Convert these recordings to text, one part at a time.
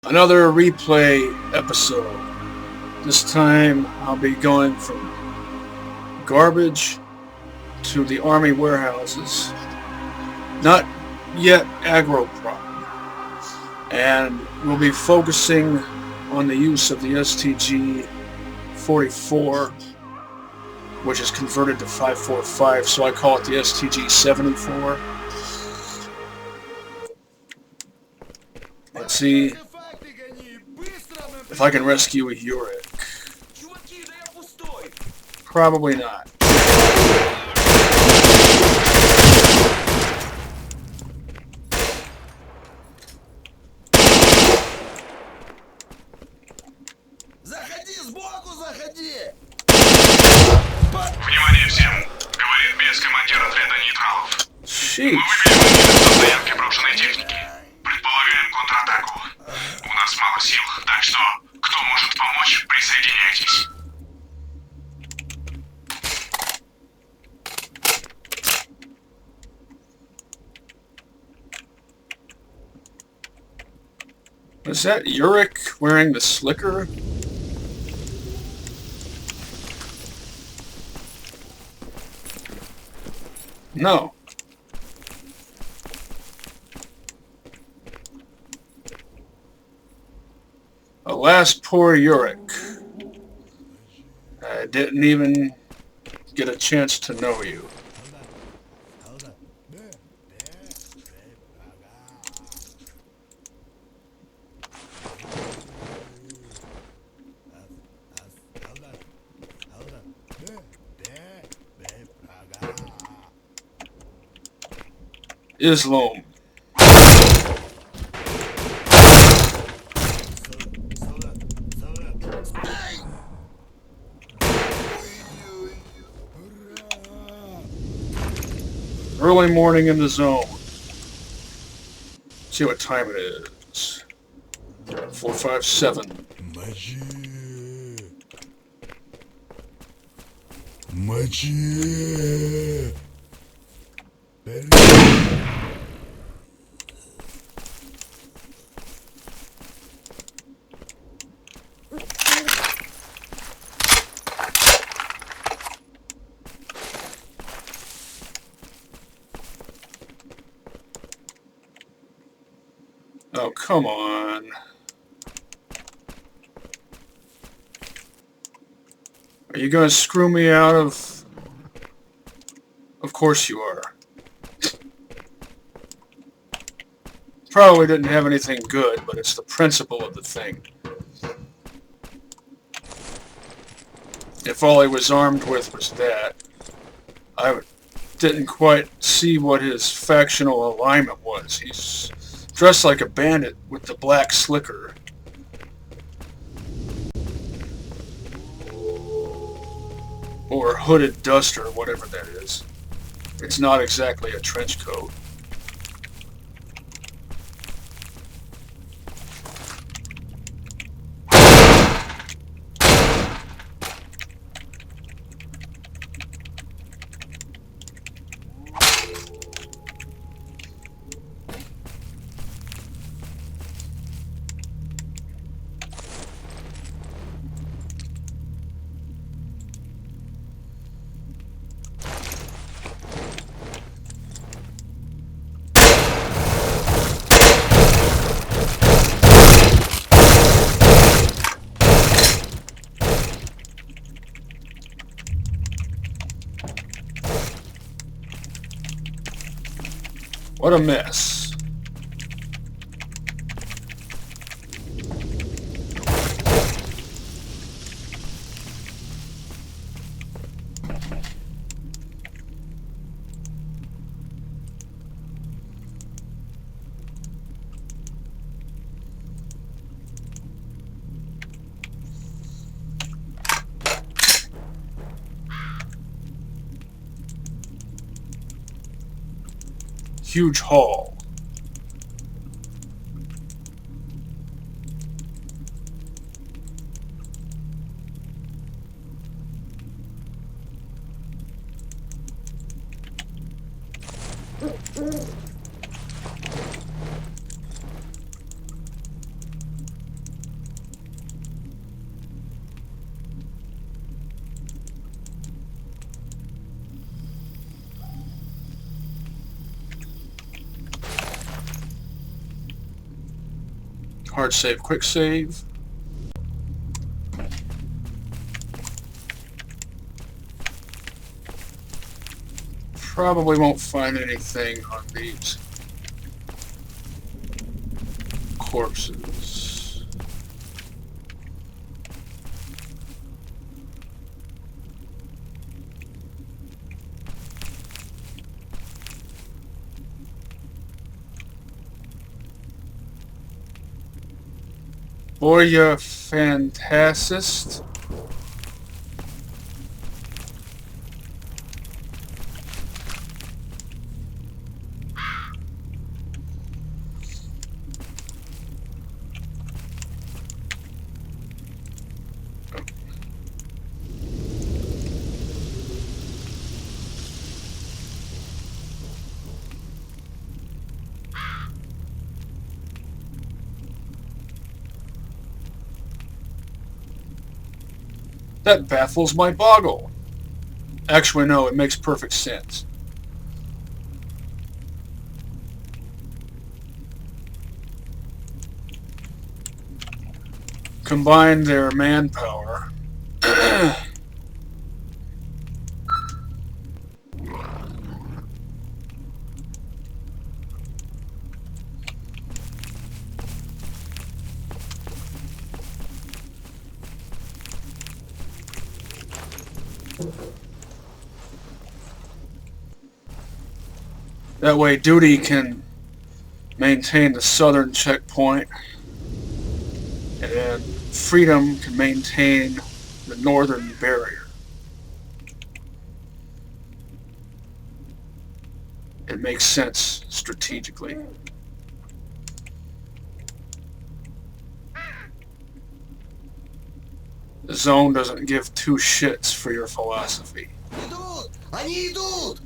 Another replay episode. This time I'll be going from garbage to the army warehouses. Not yet agro-prop. And we'll be focusing on the use of the STG-44, which is converted to 545, so I call it the STG-74. Let's see if I can rescue a Uric. Probably not. Внимание всем! Говорит без командир отряда нейтралов. Мы Sheesh. выявили место стоянки брошенной техники. Предполагаем контратаку. У нас мало сил, так что, кто может помочь, присоединяйтесь. Is that Uric wearing the slicker? No. Alas, poor Uric. I didn't even get a chance to know you. Islam. Early morning in the zone. See what time it is. 4:57. Oh, come on. Are you gonna screw me out of... Of course you are. Probably didn't have anything good, but it's the principle of the thing. If all he was armed with was that, I didn't quite see what his factional alignment was. He's dressed like a bandit with the black slicker. Or hooded duster, whatever that is. It's not exactly a trench coat. What a mess. Huge hall. Hard save, quick save. Probably won't find anything on these corpses. Boya Fantasist. That baffles my boggle. Actually, no, it makes perfect sense. Combine their manpower. That way Duty can maintain the southern checkpoint, and then Freedom can maintain the northern barrier. It makes sense strategically. The zone doesn't give two shits for your philosophy. Идут! Они идут!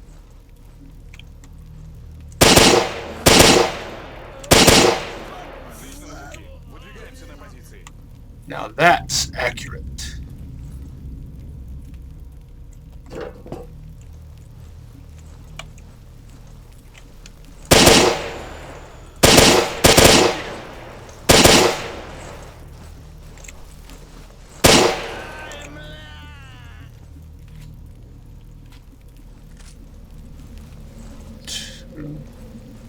Now that's accurate.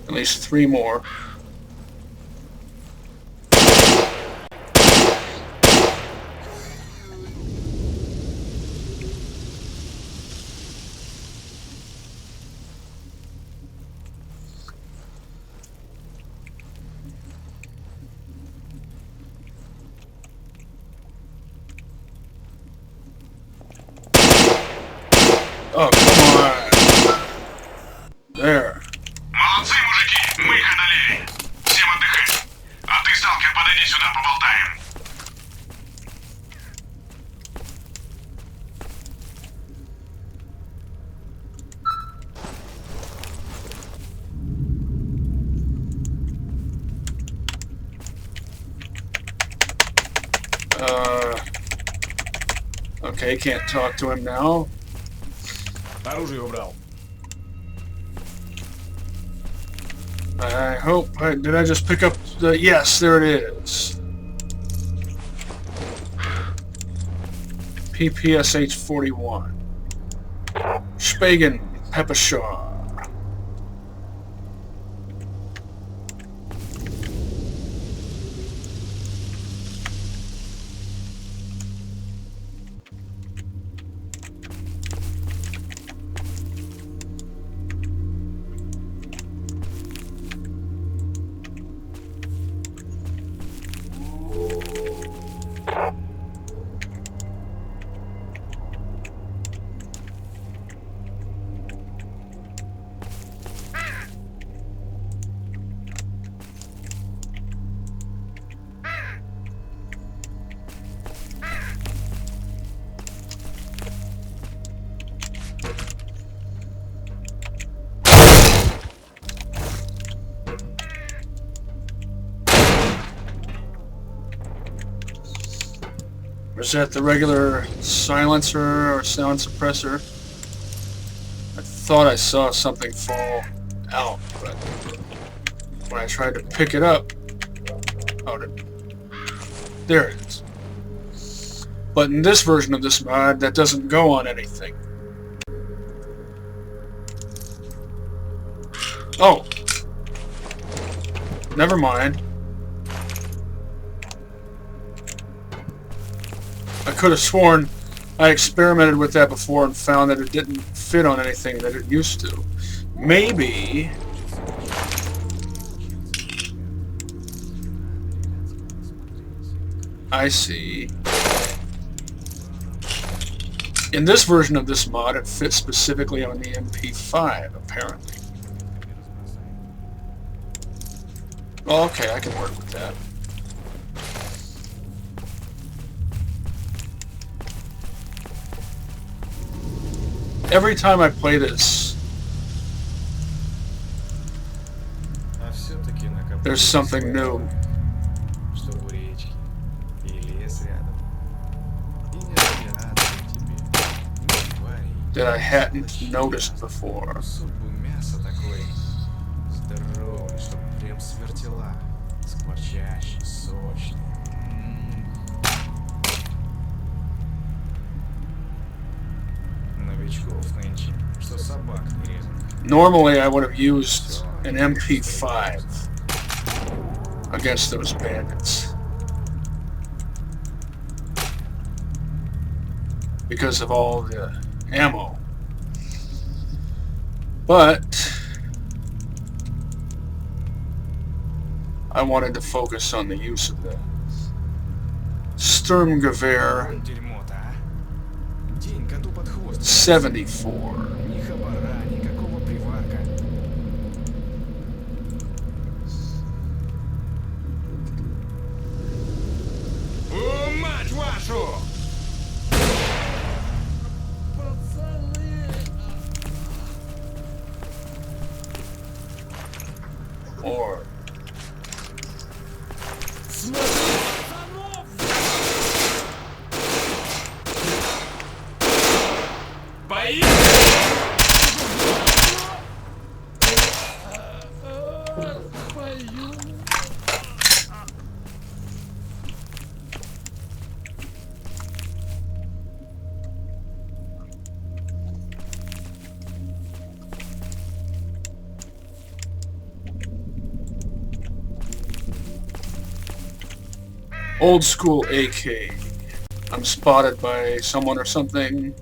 At least 3 more. Oh, come on. There. Молодцы, мужики, мы их одолели. Всем отдыхать. А ты, сталкер, подойди сюда, поболтаем. Okay, can't talk to him now. Оружие убрал. I hope. Did I just pick up the... Yes, there it is. PPSH 41. Spagen, Peppershaw. Or is that the regular silencer or sound suppressor? I thought I saw something fall out, but when I tried to pick it up... Oh, about it. There it is. But in this version of this mod, that doesn't go on anything. Oh. Never mind. I could have sworn I experimented with that before and found that it didn't fit on anything that it used to. Maybe... I see. In this version of this mod, it fits specifically on the MP5, apparently. Well, okay, I can work with that. Every time I play this, there's something new. That I hadn't noticed before. Normally I would have used an MP5 against those bandits because of all the ammo. But I wanted to focus on the use of the S.T.A.L.K.E.R 74. Мать вашу! Or old school AK. I'm spotted by someone or something.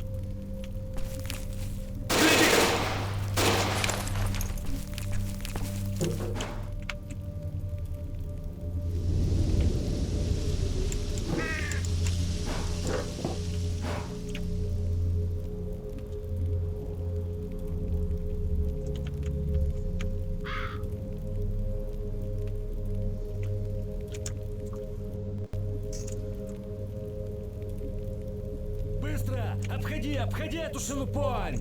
Обходи эту шелупонь!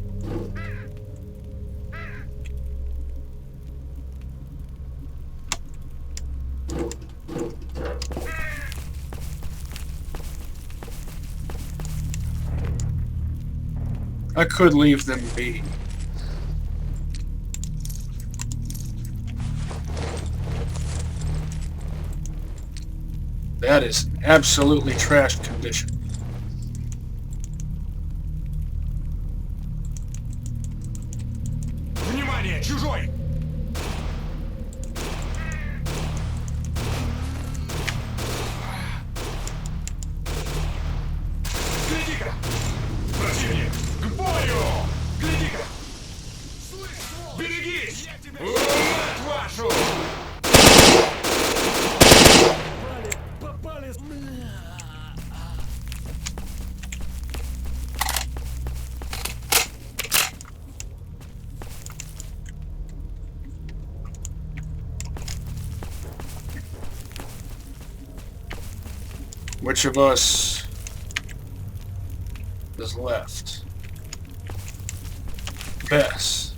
I could leave them be. That is an absolutely trashed condition. Внимание, чужой! Гляди-ка! Противник! К бою! Гляди-ка! Берегись! Мать вашу! Попали! Which of us is left? Bess.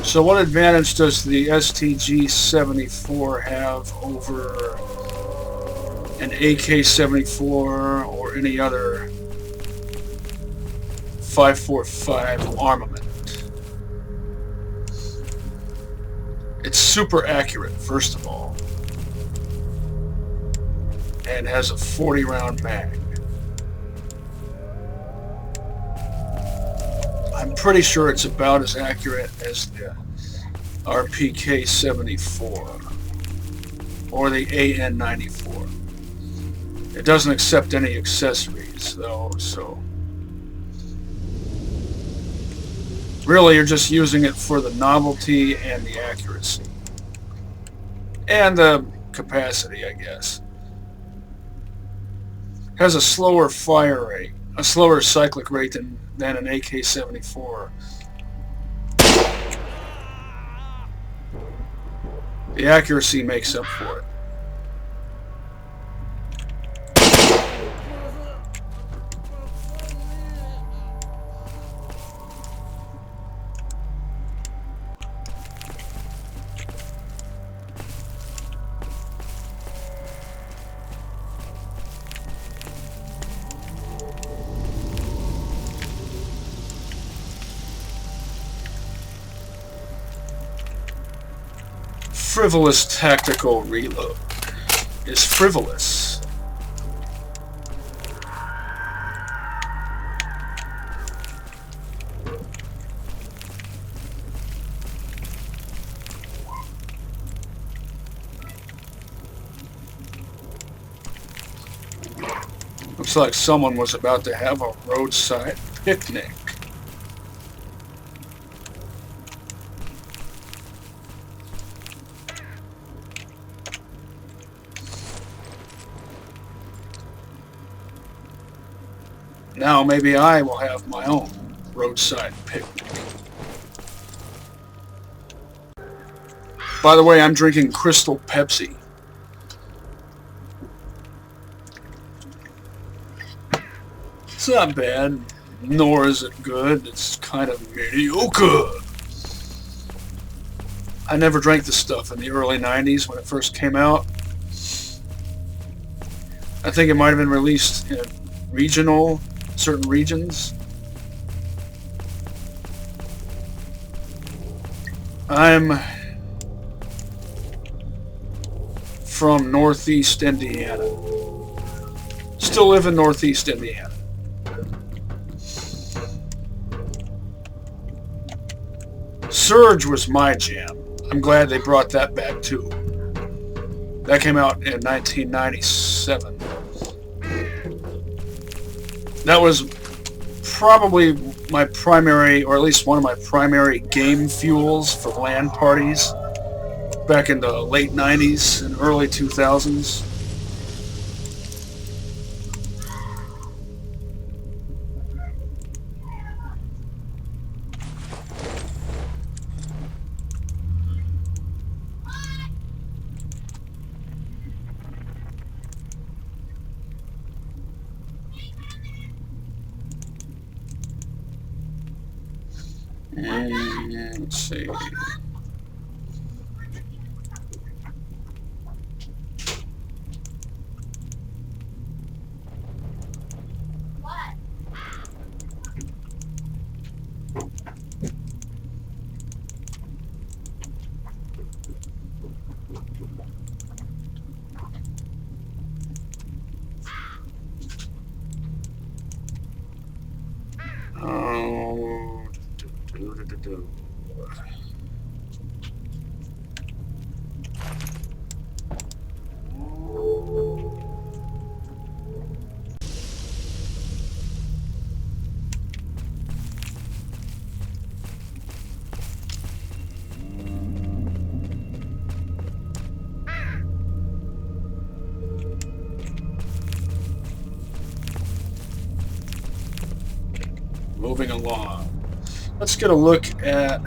So what advantage does the STG-74 have over an AK-74 or any other 5.45 armament? It's super accurate, first of all, and has a 40-round mag. I'm pretty sure it's about as accurate as the RPK-74 or the AN-94. It doesn't accept any accessories, though, so really you're just using it for the novelty and the accuracy. And the capacity, I guess. Has a slower fire rate, a slower cyclic rate than an AK-74. The accuracy makes up for it. Frivolous tactical reload is frivolous. Looks like someone was about to have a roadside picnic. Now maybe I will have my own roadside picnic. By the way, I'm drinking Crystal Pepsi. It's not bad, nor is it good. It's kind of mediocre. I never drank this stuff in the early 90s when it first came out. I think it might have been released in certain regions. I'm from Northeast Indiana. Still live in Northeast Indiana. Surge was my jam. I'm glad they brought that back too. That came out in 1997. That was probably my primary, or at least one of my primary game fuels for LAN parties back in the late 90s and early 2000s. And let's see. Moving along. Let's get a look at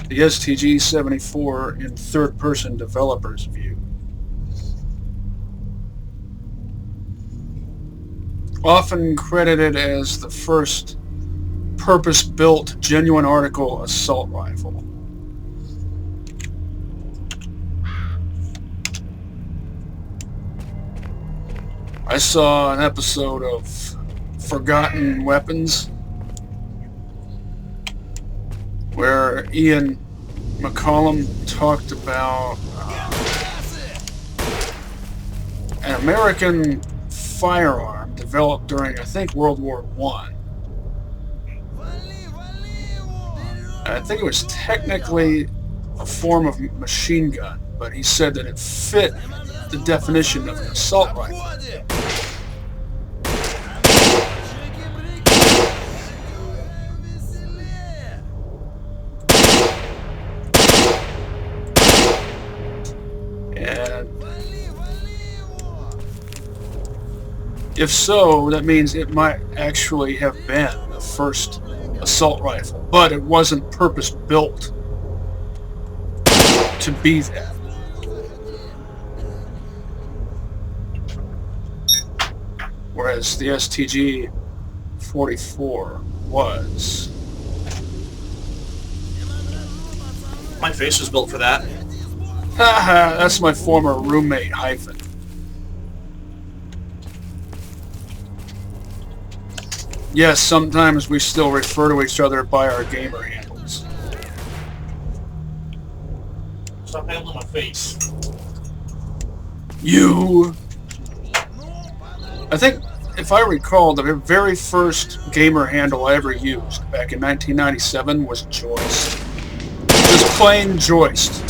the STG-74 in third-person developer's view. Often credited as the first purpose-built, genuine article assault rifle. I saw an episode of Forgotten Weapons where Ian McCollum talked about an American firearm developed during, I think, World War I. I think it was technically a form of machine gun, but he said that it fit the definition of an assault rifle. And if so, that means it might actually have been the first assault rifle, but it wasn't purpose-built to be that. Whereas the STG-44 was. My face was built for that. Haha, that's my former roommate, Hyphen. Yes, sometimes we still refer to each other by our gamer handles. Stop handling my face. You... I think, if I recall, the very first gamer handle I ever used back in 1997 was Joist. Just plain Joist.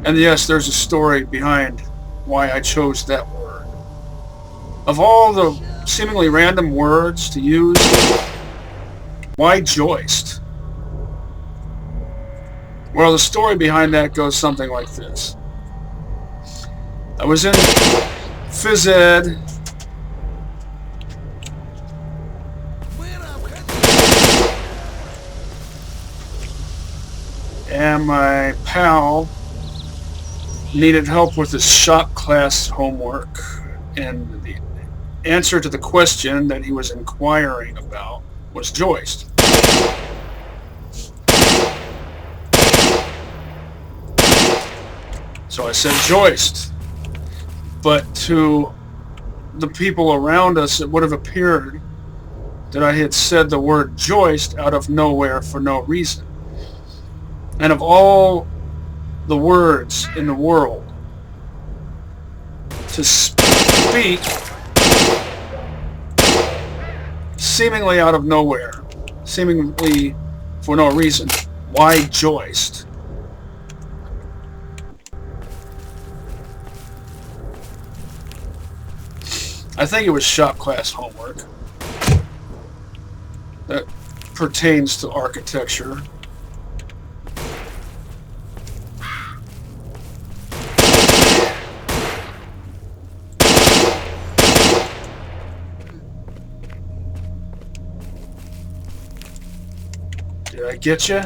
And yes, there's a story behind why I chose that word. Of all the seemingly random words to use, why Joist? Well, the story behind that goes something like this. I was in phys ed, and my pal needed help with his shop class homework, and the answer to the question that he was inquiring about was Joist. So I said Joist, but to the people around us it would have appeared that I had said the word Joist out of nowhere for no reason. And of all the words in the world to speak seemingly out of nowhere, seemingly for no reason, why Joist? I think it was shop class homework that pertains to architecture. Did I get you?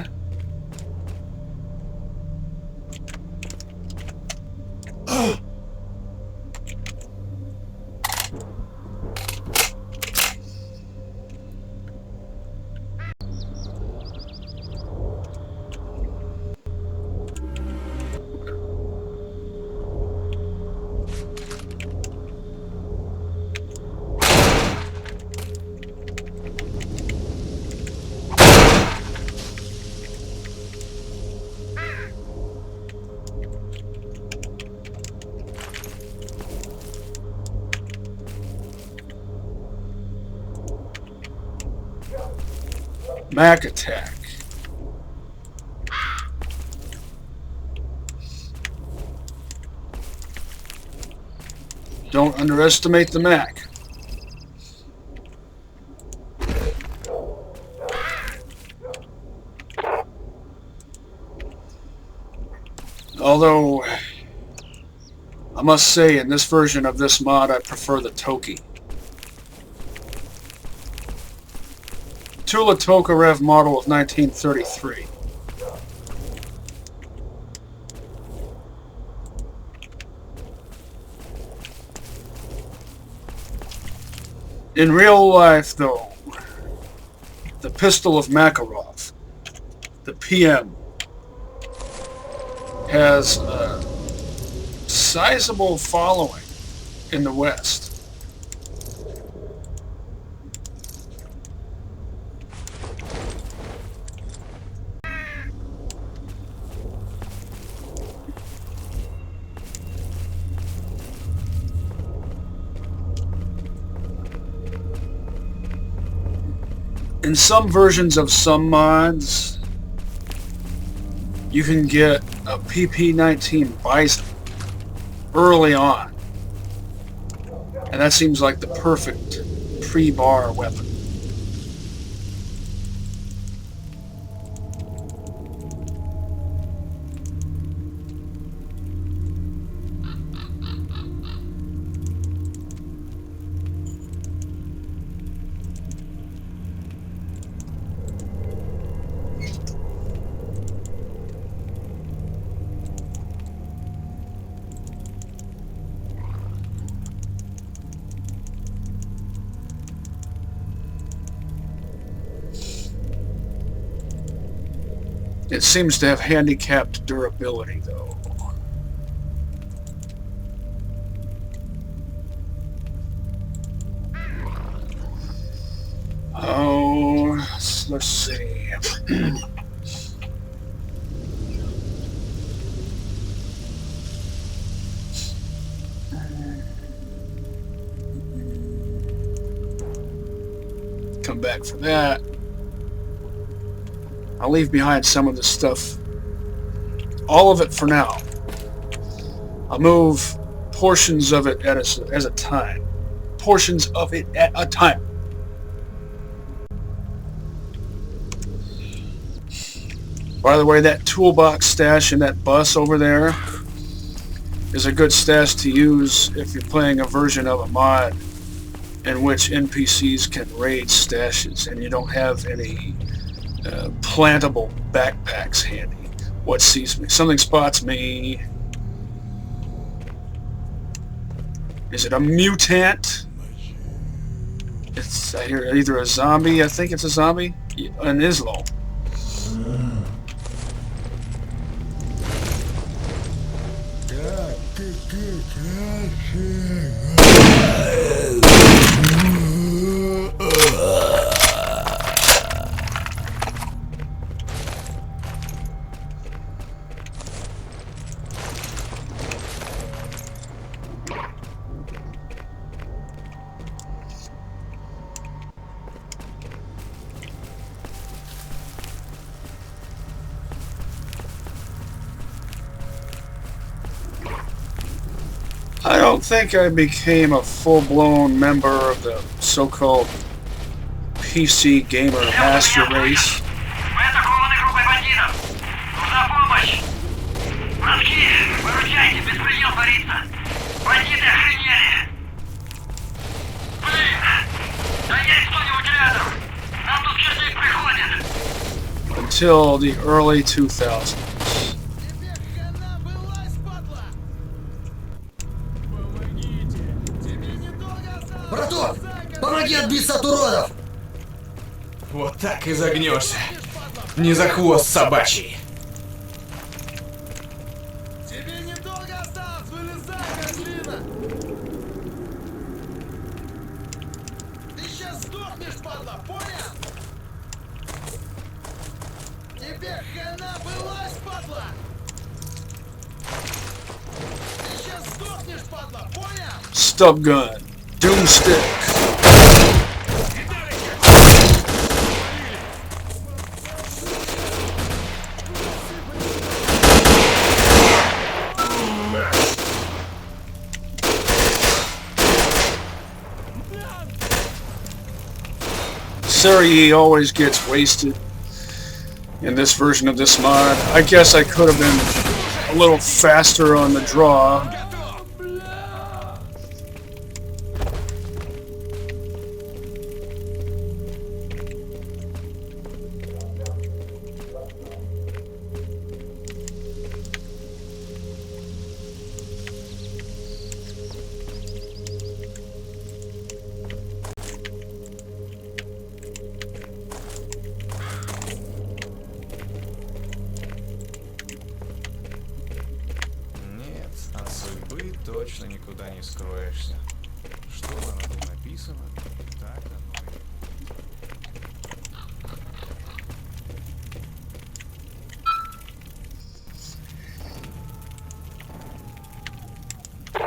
Mac attack. Don't underestimate the Mac. Although, I must say, in this version of this mod, I prefer the Toki. Tokarev model of 1933. In real life, though, the pistol of Makarov, the PM, has a sizable following in the West. In some versions of some mods, you can get a PP-19 Bison early on. And that seems like the perfect pre-bar weapon. It seems to have handicapped durability, though. Oh, let's see. Come back for that. I'll leave behind some of the stuff. All of it for now. I'll move portions of it as a time. Portions of it at a time. By the way, that toolbox stash in that bus over there is a good stash to use if you're playing a version of a mod in which NPCs can raid stashes and you don't have any plantable backpacks handy. What sees me? Something spots me. Is it a mutant? It's, I hear either a zombie. I think it's a zombie. An Islo. I don't think I became a full-blown member of the so-called PC gamer master race. Until the early 2000s. Браток, помоги отбиться от уродов! Вот так и загнешься. Не за хвост собачий. Тебе недолго осталось, вылезай, козлина! Ты сейчас сдохнешь, падла, понял? Тебе хана, вылазь, падла! Ты сейчас сдохнешь, падла, понял? Stub gun. Doomstick. Sari always gets wasted in this version of this mod. I guess I could have been a little faster on the draw. точно никуда не скроешься. Что оно тут написано, так оно и...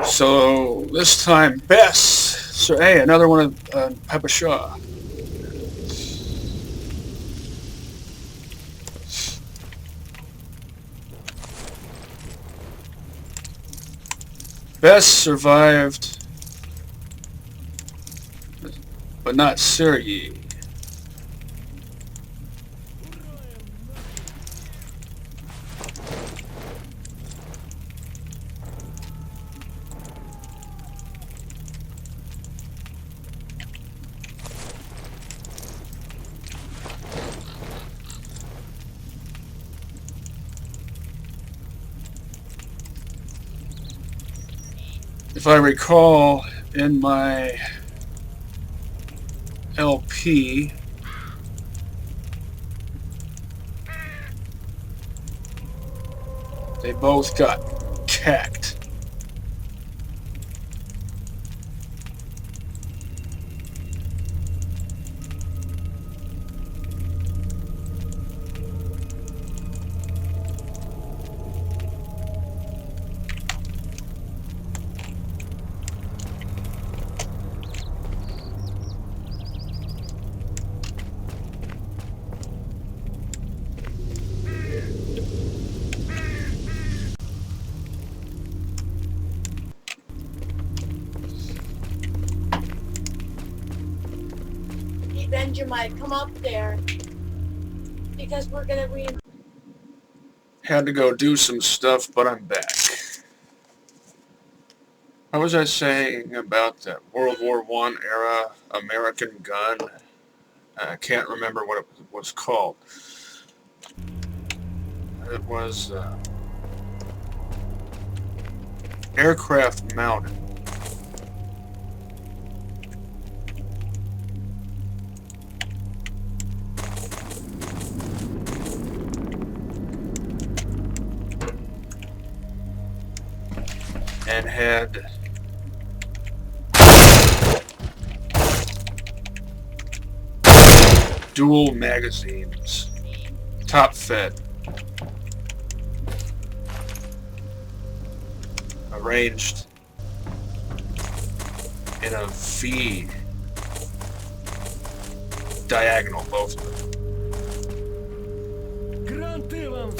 So this time, Bess. So hey, another one of Peppa Shaw. Bess survived, but not Sergei. If I recall, in my LP, they both got cacked. Benjamin, come up there. Because we're gonna Had to go do some stuff, but I'm back. What was I saying about that World War I era American gun? I can't remember what it was called. It was aircraft mounted. And had dual magazines, top fed, arranged in a V diagonal, both of them. Гранты вам!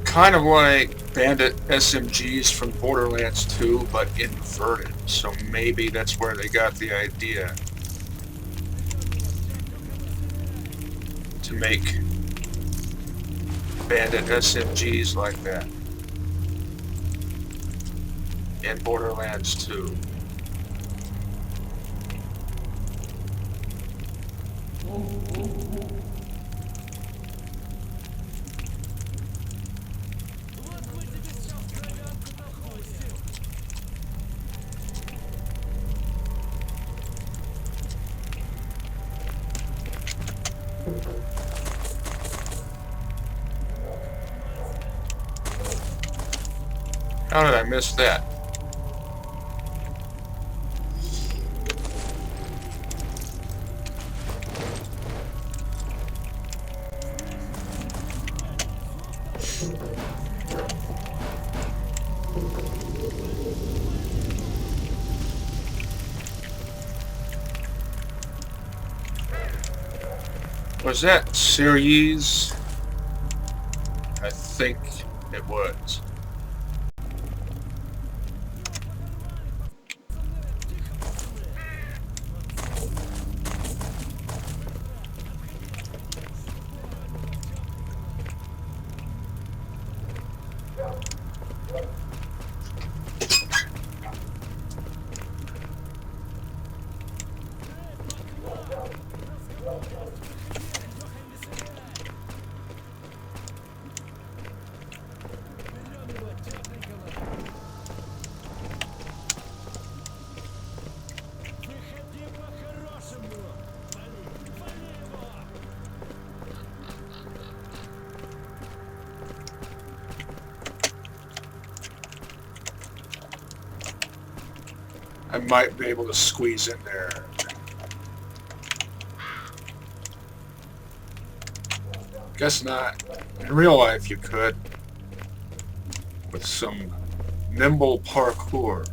Kind of like bandit SMGs from Borderlands 2, but inverted. So maybe that's where they got the idea to make bandit SMGs like that in Borderlands 2. How did I miss that? Was that series? I think it was. I might be able to squeeze in there. Guess not. In real life you could. With some nimble parkour.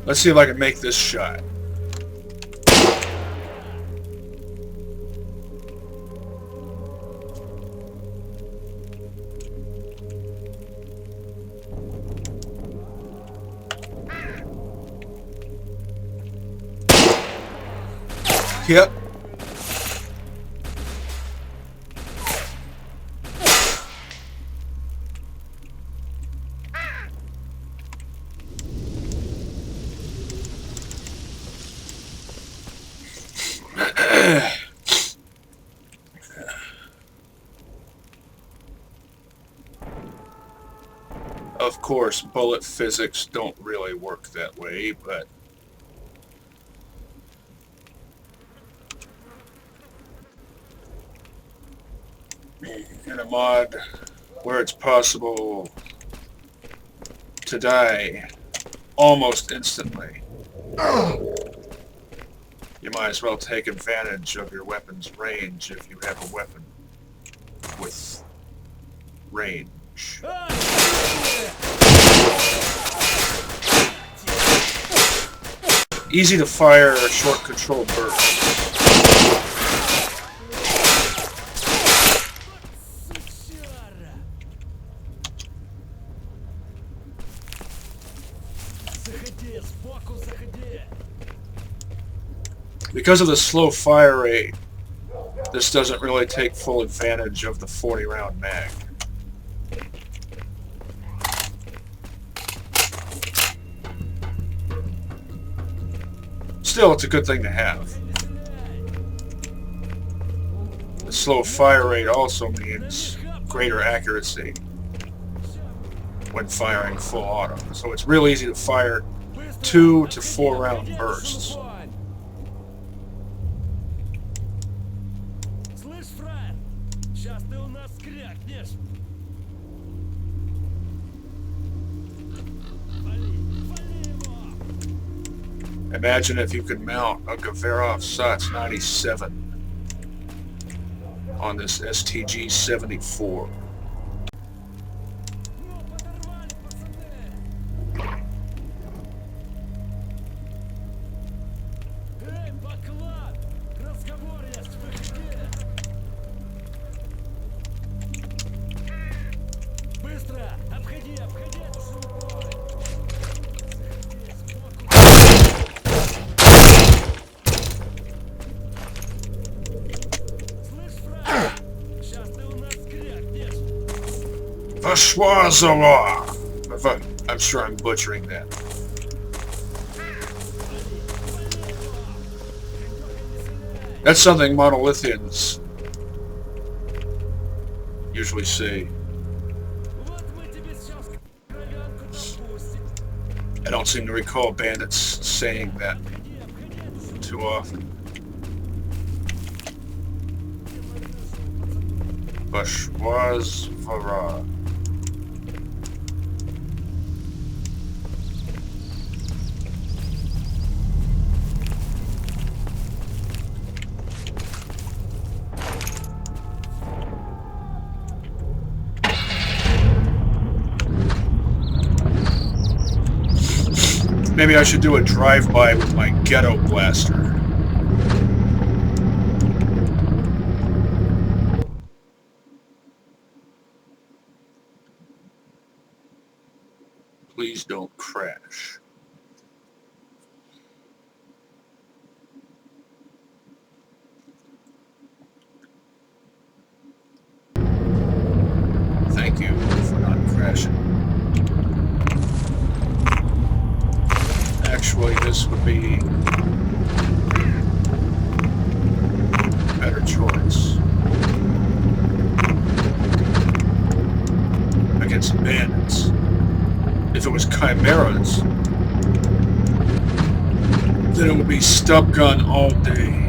Let's see if I can make this shot. Yep. Of course, bullet physics don't really work that way, but in a mod where it's possible to die almost instantly, you might as well take advantage of your weapon's range if you have a weapon with range. Easy to fire, short control burst. Because of the slow fire rate, this doesn't really take full advantage of the 40-round mag. Still, it's a good thing to have. The slow fire rate also means greater accuracy when firing full auto. So it's real easy to fire 2 to 4 round bursts. Imagine if you could mount a Gaverov SOTS 97 on this STG-74. I'm sure I'm butchering that. That's something Monolithians usually say. I don't seem to recall bandits saying that too often. Bashwazvara. Maybe I should do a drive-by with my ghetto blaster. Please don't crash. Thank you for not crashing. Actually, this would be choice. Against bandits. If it was chimeras, then it would be stub gun all day.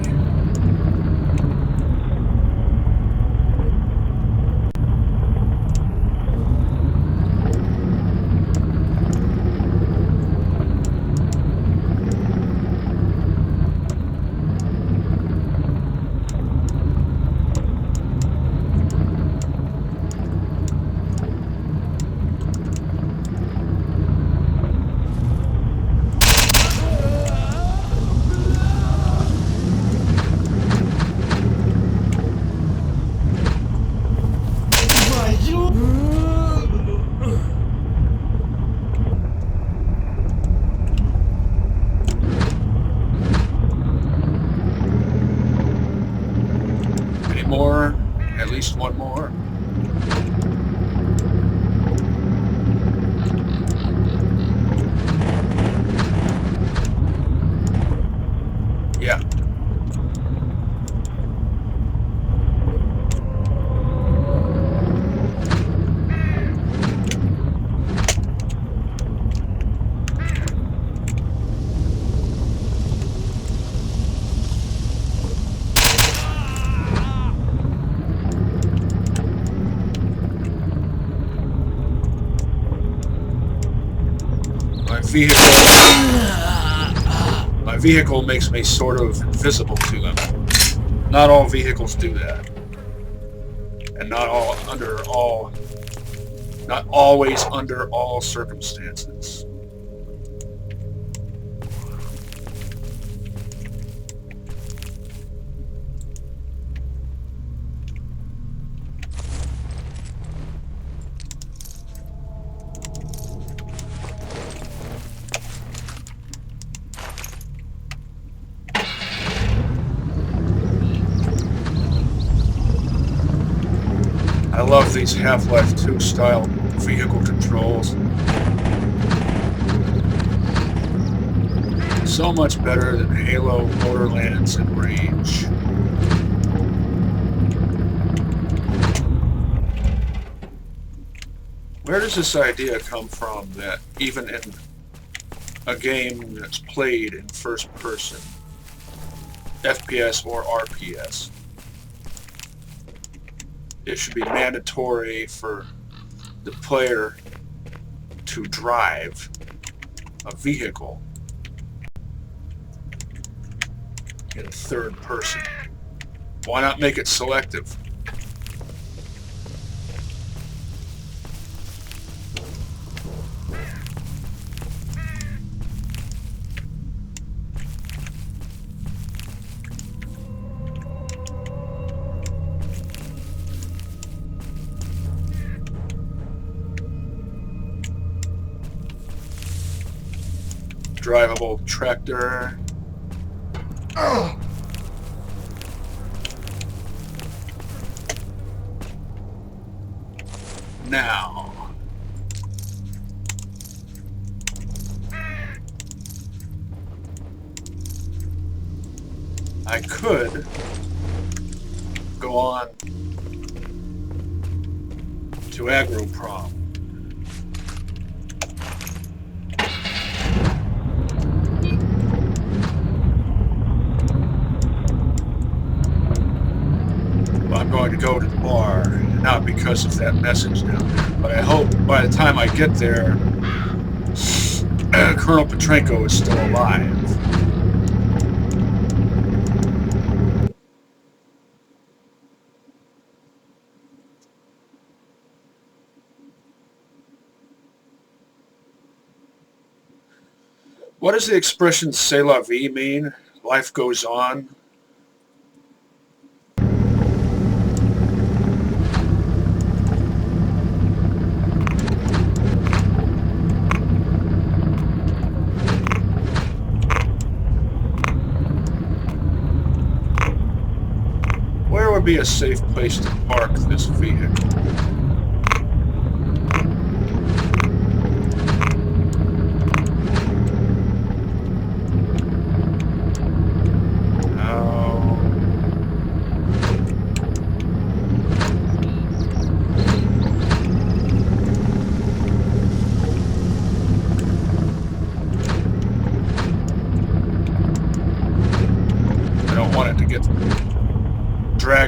More, at least one more. Yeah. My vehicle makes me sort of invisible to them. Not all vehicles do that. And not always under all circumstances. I love these Half-Life 2 style vehicle controls. So much better than Halo, Borderlands, and Rage. Where does this idea come from that even in a game that's played in first person, FPS or RPS, it should be mandatory for the player to drive a vehicle in third person? Why not make it selective? Drivable tractor. Oh. Now, I could go on to Agroprom. I'm going to go to the bar, not because of that message down there, but I hope by the time I get there, Colonel Petrenko is still alive. What does the expression "C'est-la-vie" mean? Life goes on? Where would be a safe place to park this vehicle?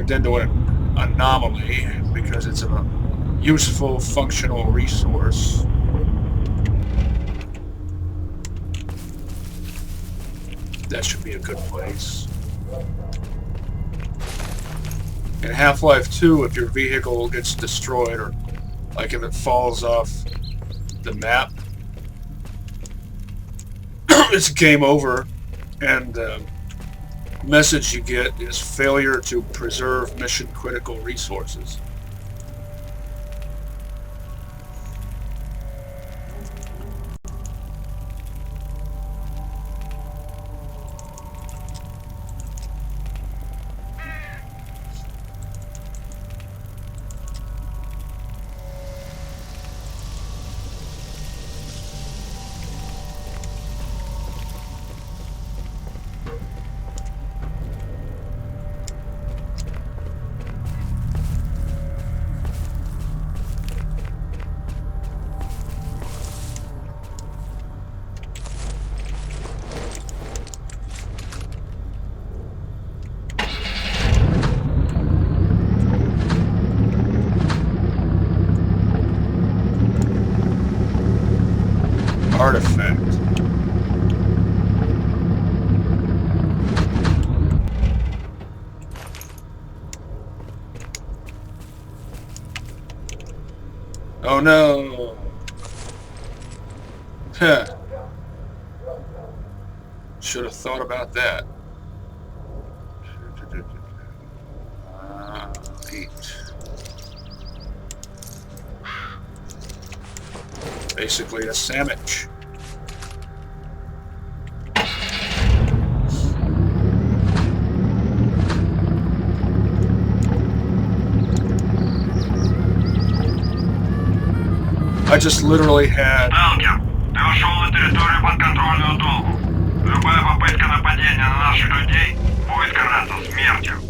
turned into an anomaly because it's a useful, functional resource. That should be a good place. In Half-Life 2, if your vehicle gets destroyed, or like if it falls off the map, it's game over, and the message you get is failure to preserve mission-critical resources. Artifact. Oh no! Huh. Should have thought about that. 8. Basically a sandwich. I just literally had... Сталкер, ты ушел на территорию подконтрольную Долгу. Любая попытка нападения на наших людей будет караться смертью.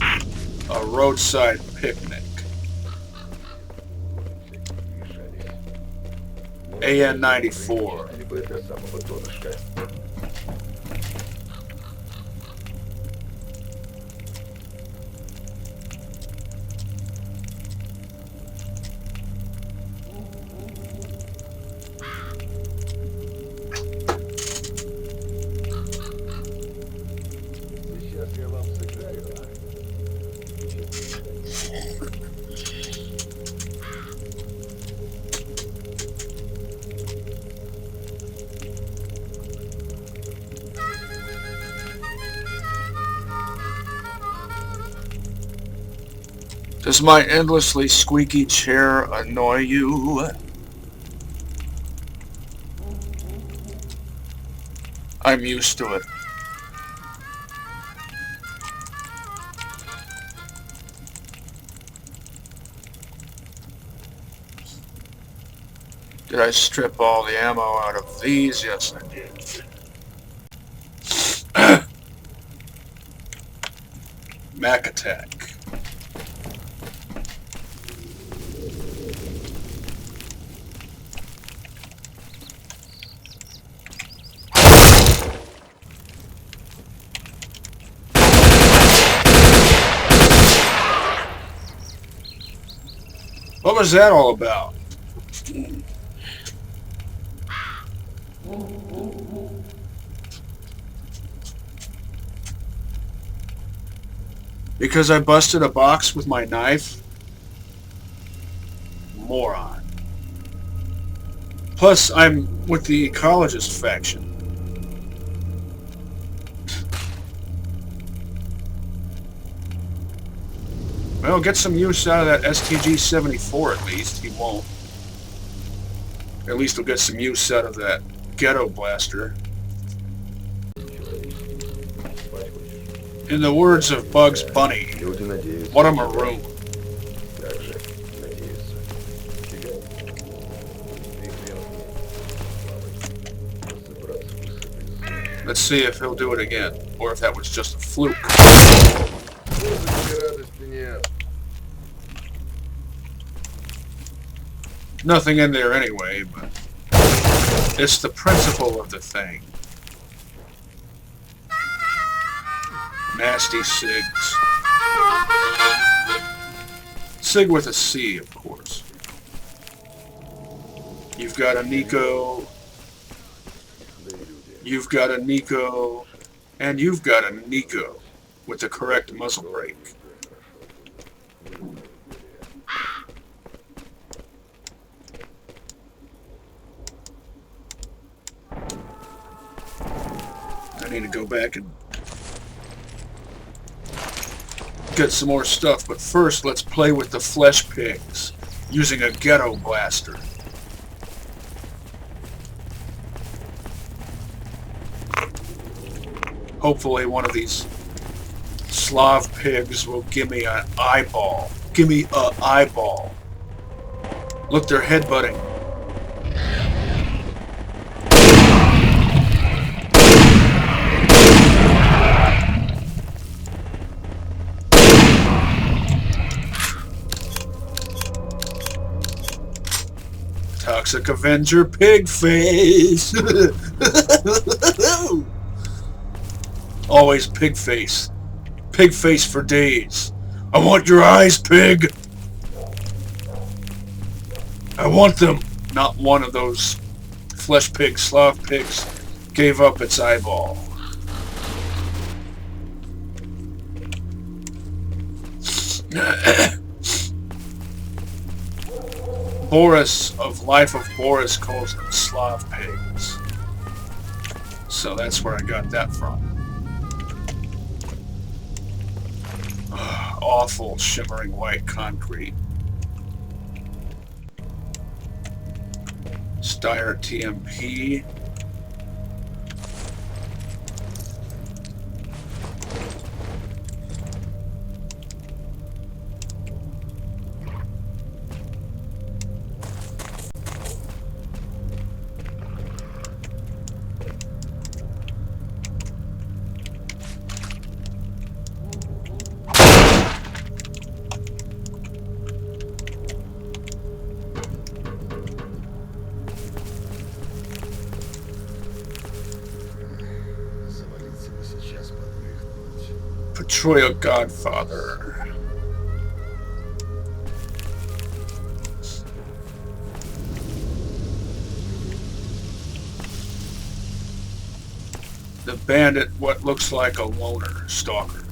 A roadside picnic. AN-94. Does my endlessly squeaky chair annoy you? I'm used to it. Did I strip all the ammo out of these? Yes, I did. Mac attack. What was that all about? Because I busted a box with my knife? Moron. Plus, I'm with the ecologist faction. Well, get some use out of that STG-74 at least. He won't. At least he'll get some use out of that ghetto blaster. In the words of Bugs Bunny, what a maroon. Let's see if he'll do it again, or if that was just a fluke. Nothing in there anyway, but it's the principle of the thing. Nasty cigs. Sig with a C, of course. You've got a Nico. You've got a Nico. And you've got a Nico with the correct muzzle brake. I need to go back and get some more stuff, but first let's play with the flesh pigs using a ghetto blaster. Hopefully one of these Slav pigs will give me an eyeball. Give me a eyeball. Look, they're headbutting. Toxic Avenger pig face. Always pig face. Pig face for days. I want your eyes, pig. I want them. Not one of those flesh pigs, Slav pigs, gave up its eyeball. Boris of Life of Boris calls them Slav pigs. So that's where I got that from. Awful shimmering white concrete. S.T.A.L.K.E.R TMP. Troy Godfather. The bandit, what looks like a loner stalker.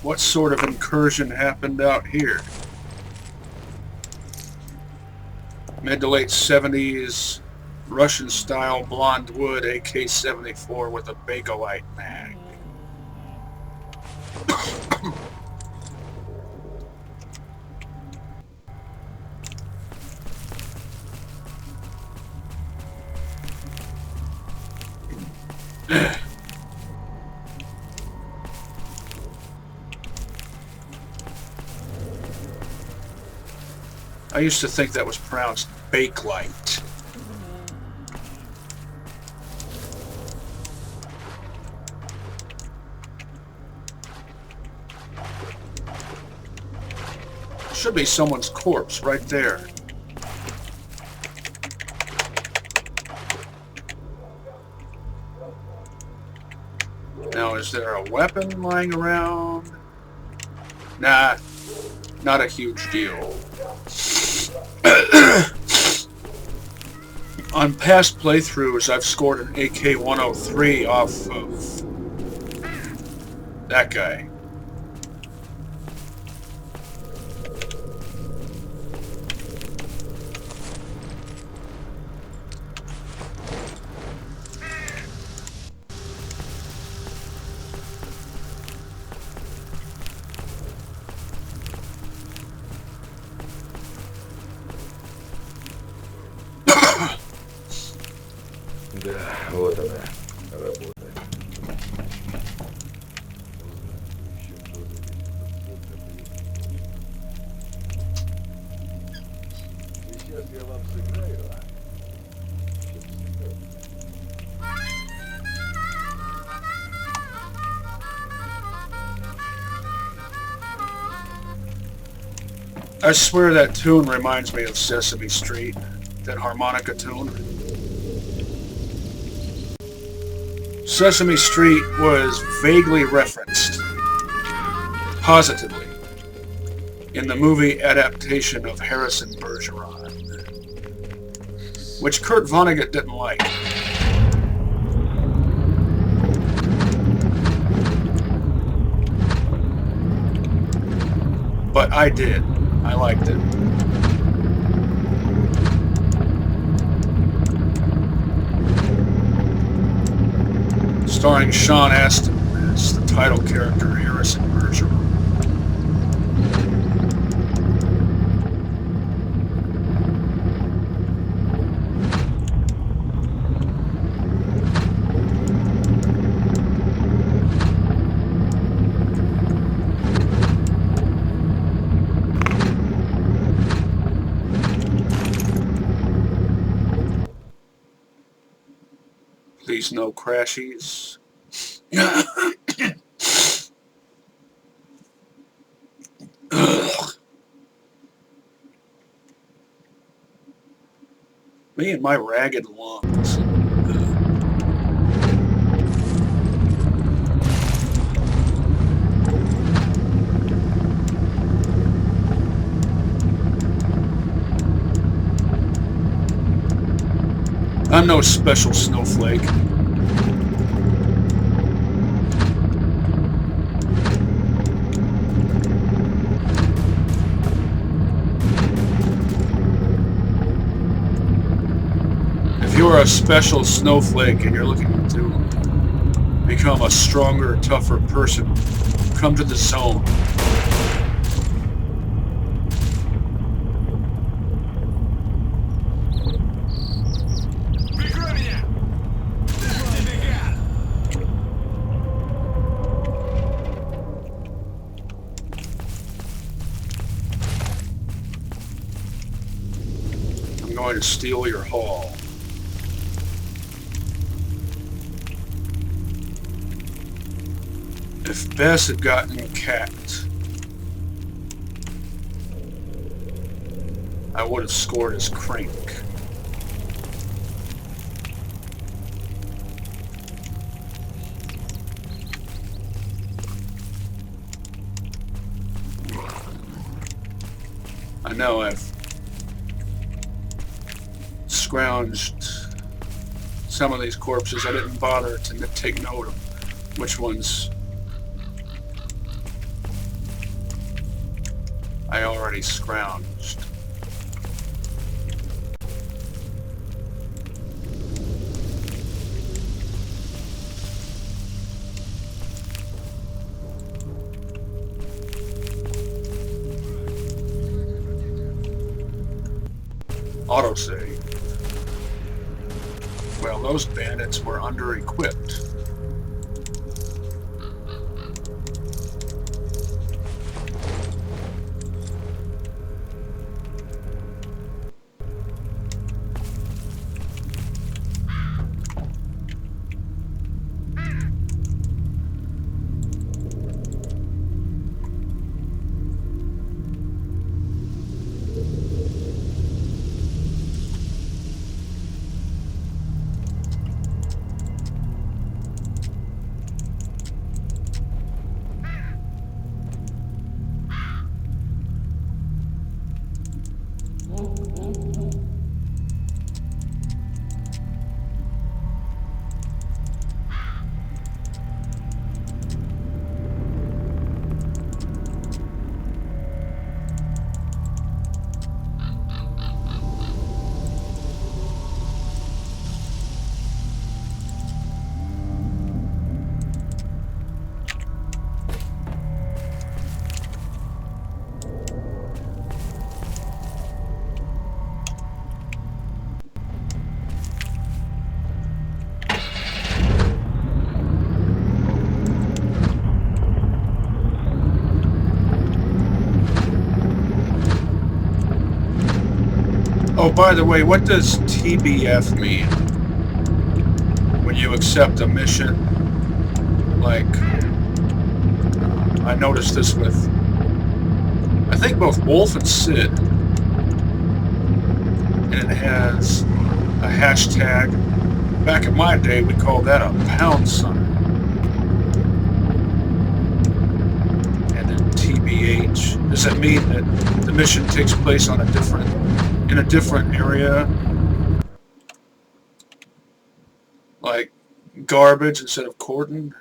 What sort of incursion happened out here? Mid to late 70s, Russian-style blonde wood AK-74 with a Bakelite mag. I used to think that was pronounced Bakelite. Should be someone's corpse right there. Now, is there a weapon lying around? Nah, not a huge deal. On past playthroughs, I've scored an AK-103 off of that guy. Да, вот она, работа. Сейчас я вам сыграю, а? I swear that tune reminds me of Sesame Street, that harmonica tune. Sesame Street was vaguely referenced, positively, in the movie adaptation of Harrison Bergeron, which Kurt Vonnegut didn't like. But I did. I liked it. Starring Sean Astin as the title character Harrison Bergeron. Please no crashies. Me and my ragged lungs. I'm no special snowflake. If you're a special snowflake and you're looking to become a stronger, tougher person, come to the zone. I'm going to steal your haul. If Bess had gotten capped, I would have scored his crank. I know I've scrounged some of these corpses. I didn't bother to take note of which ones I already scrounged. Autosave. Well, those bandits were under-equipped. Oh, by the way, what does TBF mean? When you accept a mission? Like, I noticed this with, I think both Wolf and Sid. And it has a hashtag. Back in my day, we called that a pound sign. And then TBH. Does that mean that the mission takes place on in a different area? Like garbage instead of cordon?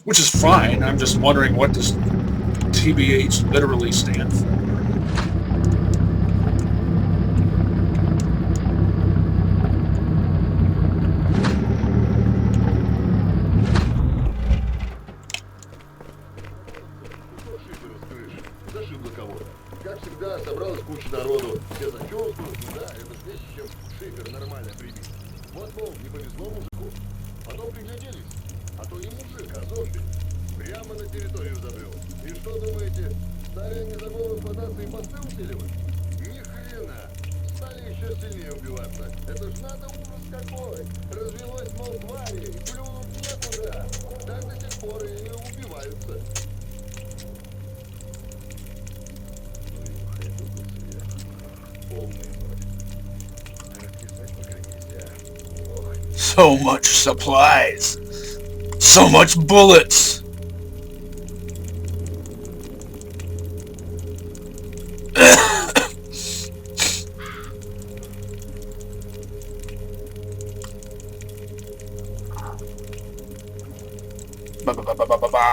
Which is fine. I'm just wondering, what does TBH literally stand for? Зашибло кого-то. Как всегда, собралась куча народу. Все зачёркнут, да, это ж вещь, чем шифер нормально прибит. Вот, мол, не повезло мужику. Потом пригляделись. А то не мужик, а зомби. Прямо на территорию забрел. И что думаете, стали они за голову хвататься и посты усиливать? Ни хрена. Стали еще сильнее убиваться. Это ж надо ужас какой. Развелось, мол, твари, и плюнуть некуда. Так до сих пор и убиваются. So much supplies. So much bullets. Ba ba ba ba ba ba ba.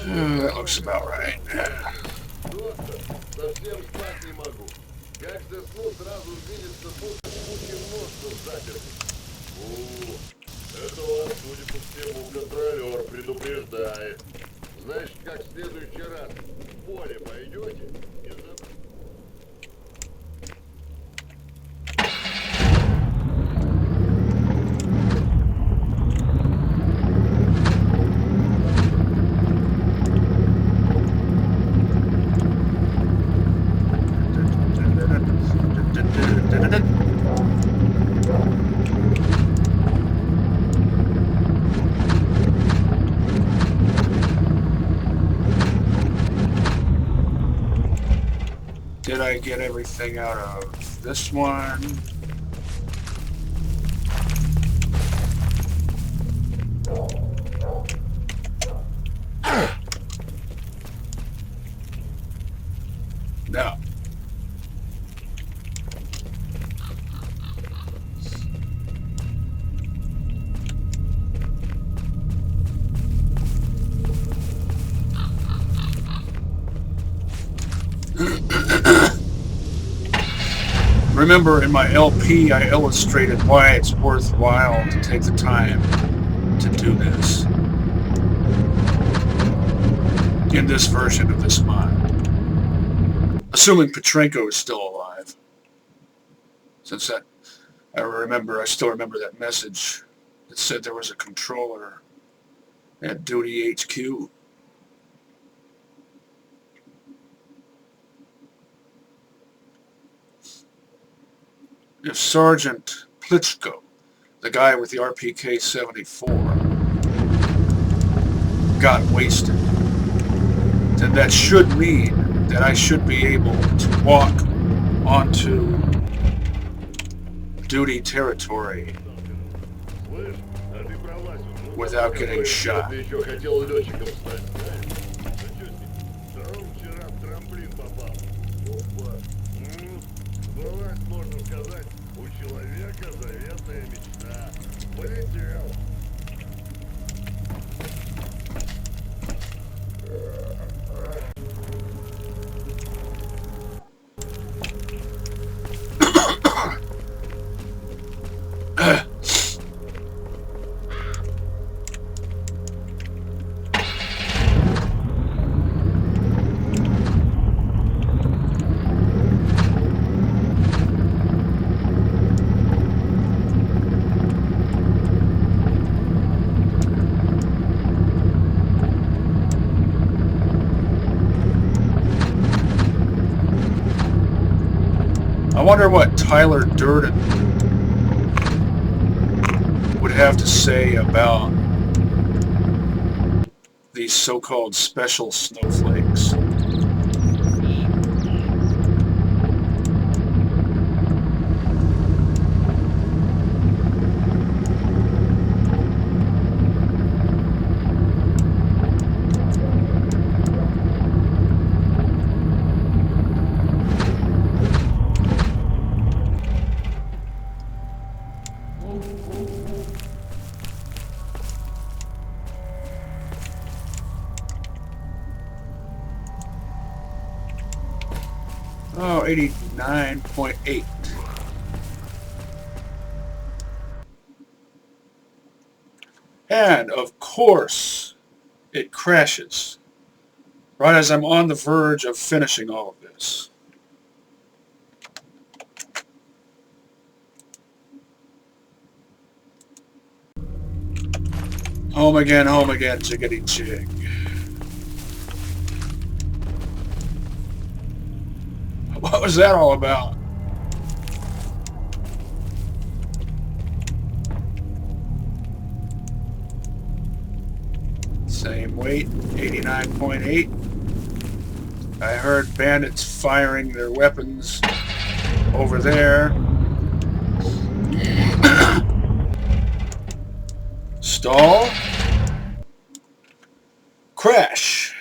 That looks about right. Доктор, совсем спать не могу. Как засну, сразу видится, будто куча нос заперты. Это вас, судя по всему, контролер предупреждает. Значит, как в следующий раз в поле пойдете и Did I get everything out of this one? No. Remember, in my LP, I illustrated why it's worthwhile to take the time to do this in this version of this mod. Assuming Petrenko is still alive. Since that, I still remember that message that said there was a controller at Duty HQ. If Sergeant Plitchko, the guy with the RPK-74, got wasted, then that should mean that I should be able to walk onto duty territory without getting shot. Можно сказать, у человека заветная мечта. Полетел. I wonder what Tyler Durden would have to say about these so-called special snowflakes. Oh, 89.8. And, of course, it crashes. Right as I'm on the verge of finishing all of this. Home again, jiggity jig. What was that all about? Same weight, 89.8. I heard bandits firing their weapons over there. Stall. Crash.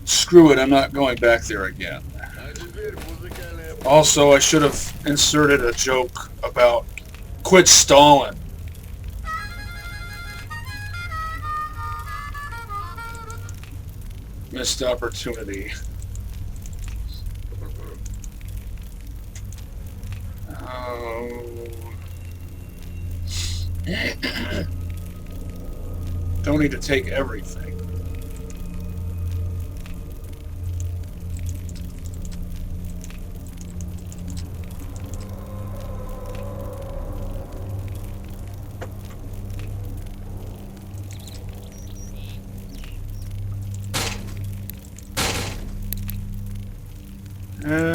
Screw it, I'm not going back there again. Also, I should have inserted a joke about quit stalling. Missed opportunity. Oh. Don't need to take everything. Uh,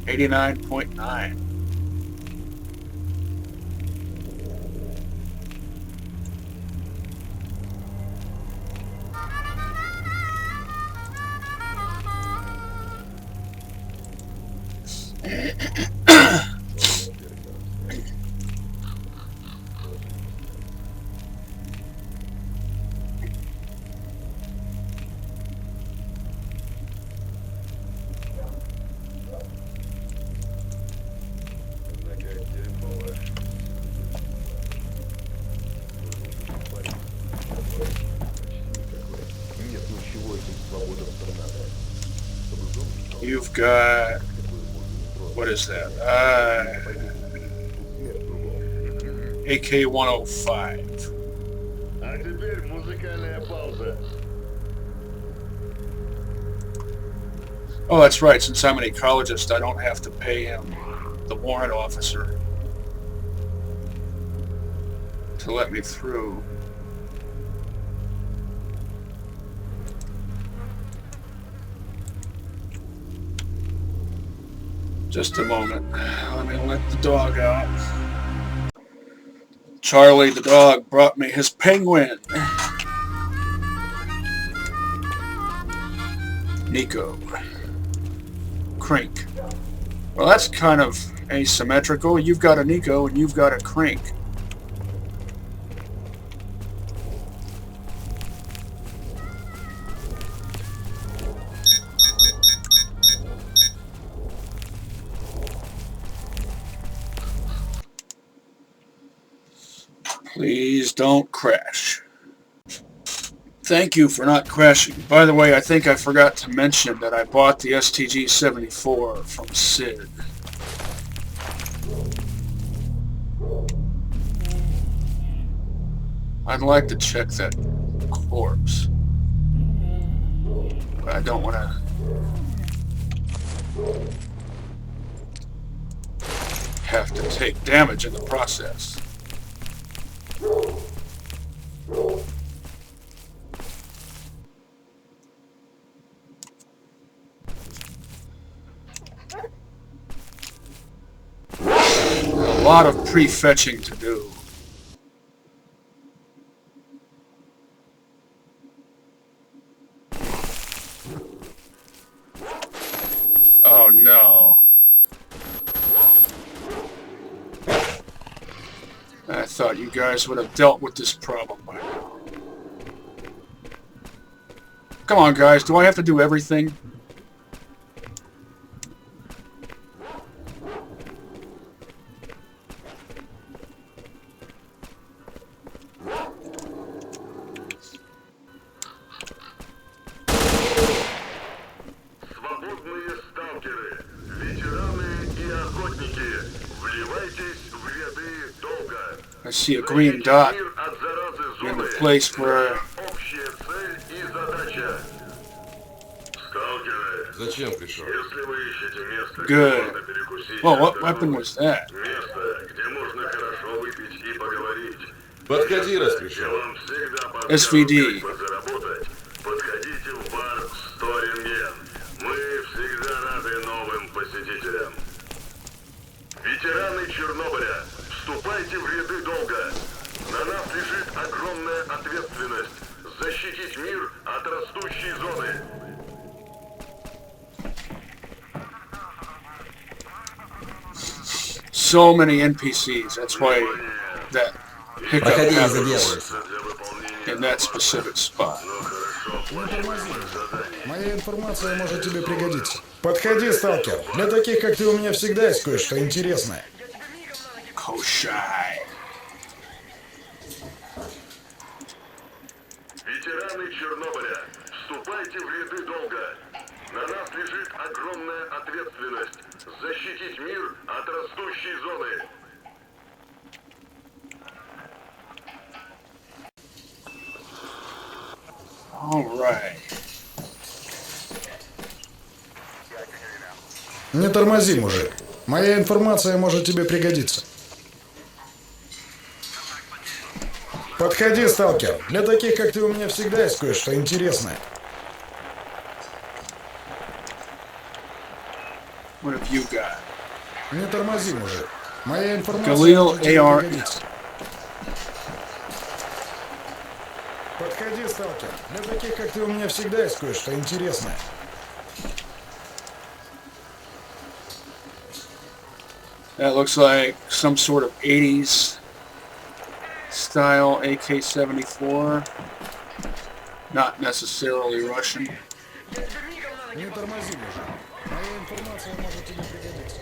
89.9. You've got... What is that? AK-105. А теперь музыкальная пауза. Oh, that's right. Since I'm an ecologist, I don't have to pay him, the warrant officer, to let me through. Just a moment. Let me let the dog out. Charlie the dog brought me his penguin. Nico. Crink. Well, that's kind of asymmetrical. You've got a Nico and you've got a Crink. Please don't crash. Thank you for not crashing. By the way, I think I forgot to mention that I bought the STG-74 from Sid. I'd like to check that corpse, but I don't want to have to take damage in the process. A lot of prefetching to do. Oh no. I thought you guys would have dealt with this problem by now. Come on, guys. Do I have to do everything? Свободные сталкеры, ветераны и охотники, вливайтесь в ряды долга. I see a green dot Мир от заразы in the зоны. place where... Общая цель и задача. Сталкеры, Зачем пришел? если вы ищете место, Good. где можно перекусить, Well, what weapon was that? место, где можно хорошо выпить и поговорить, Подходи, раз где пришел. вам всегда SVD. подскажут, как подзаработать, подходите в бар S.T.A.L.K.E.R. Мы всегда рады новым посетителям. Ветераны Чернобыля, вступайте в ряды долга. На нас лежит огромная ответственность защитить мир от растущей зоны. So many NPCs. That's why that hiccup Проходи, не happens задерживайся. in that specific spot. Не тормози. Моя информация может тебе пригодиться. Подходи, сталкер. Для таких, как ты, у меня всегда есть кое-что интересное. Koshai. Ветераны Чернобыля, вступайте в ряды долга. На нас лежит огромная ответственность защитить мир от растущей зоны. All right. Не тормози, мужик. Моя информация может тебе пригодиться. Подходи, сталкер. Для таких, как ты, у меня всегда есть кое-что интересное. What have you got? Не тормози, мужик. Моя информация Галил может тебе AR. пригодиться. Подходи, сталкер. Для таких, как ты, у меня всегда есть кое-что интересное. That looks like some sort of 80s style AK-74. Not necessarily Russian. Не тормози, мужик. Моя информация может тебе пригодиться.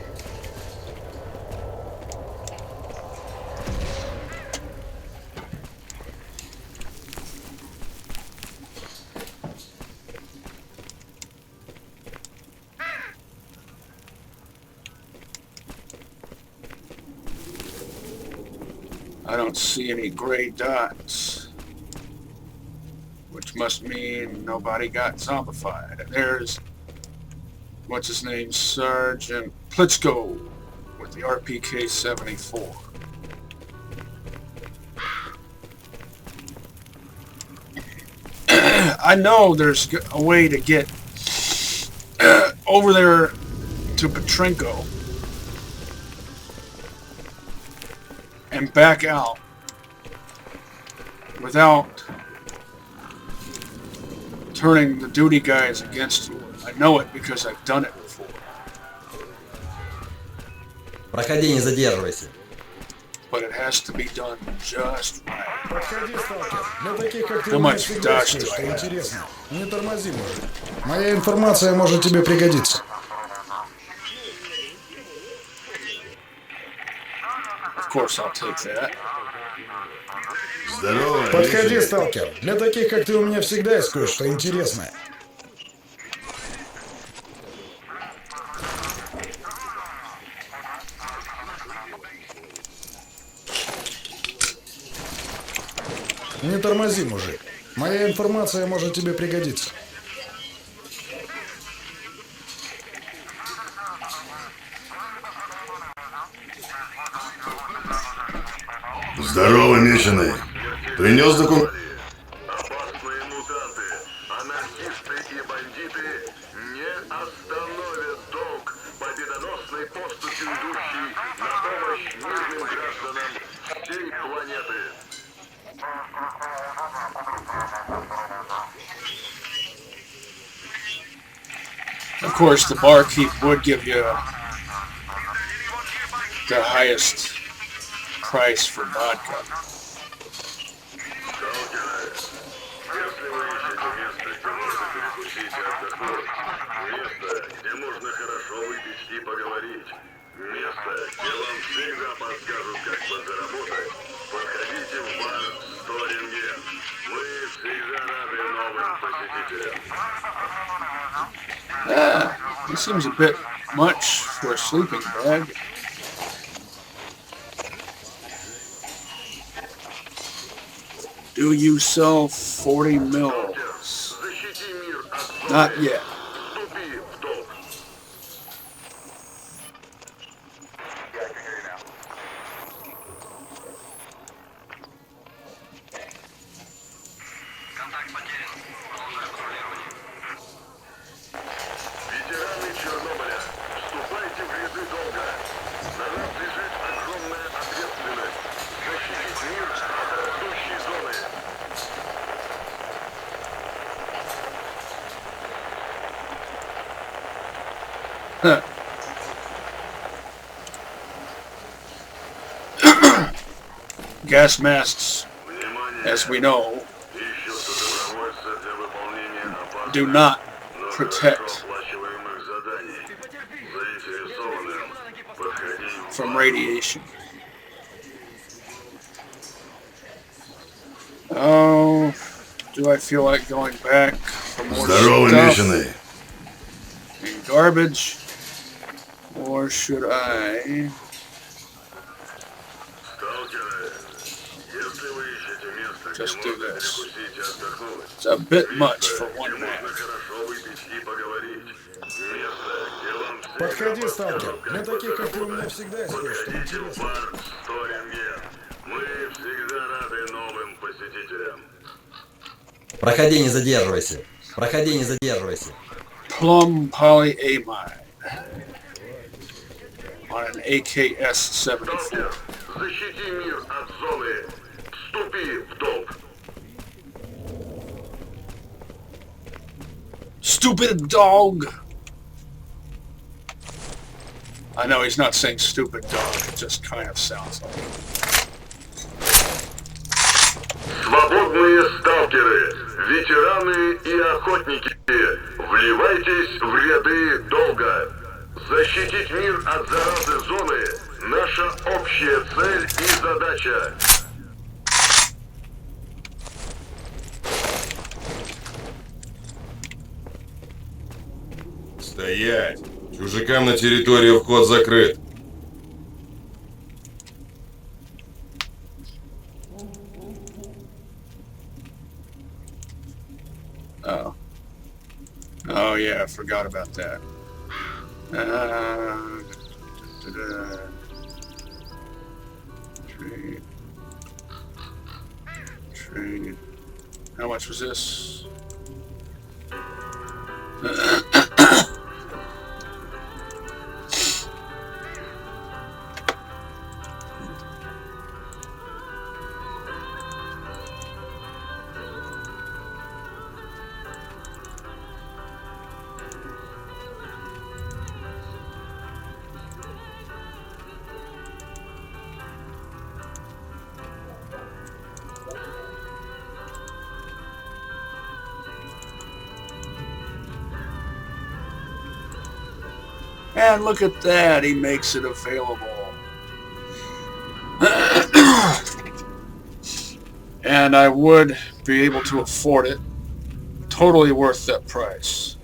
I don't see any gray dots, which must mean nobody got zombified. And there's, what's his name, Sergeant Plitzko with the RPK-74. I know there's a way to get over there to Petrenko and back out without turning the duty guys against you. I know it because I've done it before. Проходи, не задерживайся. But it has to be done just right. Подходи, сталкер. Для таких, как ты, How у меня much всегда есть dust do кое-что I have? интересное. Не тормози, мужик. Моя информация может тебе пригодиться. Of course I'll take that. Здорово. Подходи, сталкер. Для таких, как ты, у меня всегда есть кое-что интересное. Не тормози, мужик. Моя информация может тебе пригодиться. Здорово, меченый. Принес документ? Опасные мутанты, анархисты и бандиты не остановят долг победоносной поступью, идущей на помощь мирным гражданам всей планеты. Of course, the barkeep would give you the highest price for vodka. Если вы ищете место, где можно перекусить и отдохнуть, место, где можно хорошо выпить и поговорить, место, где вам всегда подскажут, как подзаработать, подходите в бар S.T.A.L.K.E R. Мы всегда рады новым посетителям. This seems a bit much for a sleeping bag. Do you sell 40 mils? Защити мир от зоны. Not yet. Вступи в долг. Ветераны Чернобыля, вступайте в ряды долга. На нас лежит огромная ответственность защитить мир от растущей зоны. Huh. Gas masks, as we know, Ищутся добровольцы для выполнения опасных, do not но protect хорошо оплачиваемых заданий. Заинтересованным подходить в from radiation. Oh, do I feel like going back for more Здорово, stuff меченый. and garbage? Or should I... Сталкеры, если вы ищете место, где Just do можно this. перекусить и отдохнуть, It's a bit much место, for где one можно man. хорошо выпить и поговорить, место, где вам всегда Подходи, подскажут, сталкер. как Для таких, как ты, у меня подзаработать. всегда есть кое-что Подходите в интересное. бар S.T.A.L.K.E R. Мы всегда рады новым посетителям. Проходи, не задерживайся. Проходи, не задерживайся. Plum polyamide on an AKS-74. Сталкер, защити мир от зоны. Вступи в долг. Stupid dog! I know he's not saying stupid dog, it just kind of sounds like it. Свободные сталкеры, ветераны и охотники, вливайтесь в ряды долга. Защитить мир от заразы зоны – наша общая цель и задача. Стоять! Чужакам на территорию вход закрыт. Oh. Oh yeah, I forgot about that. Trade. Trade. How much was this? And look at that, he makes it available. And I would be able to afford it. Totally worth that price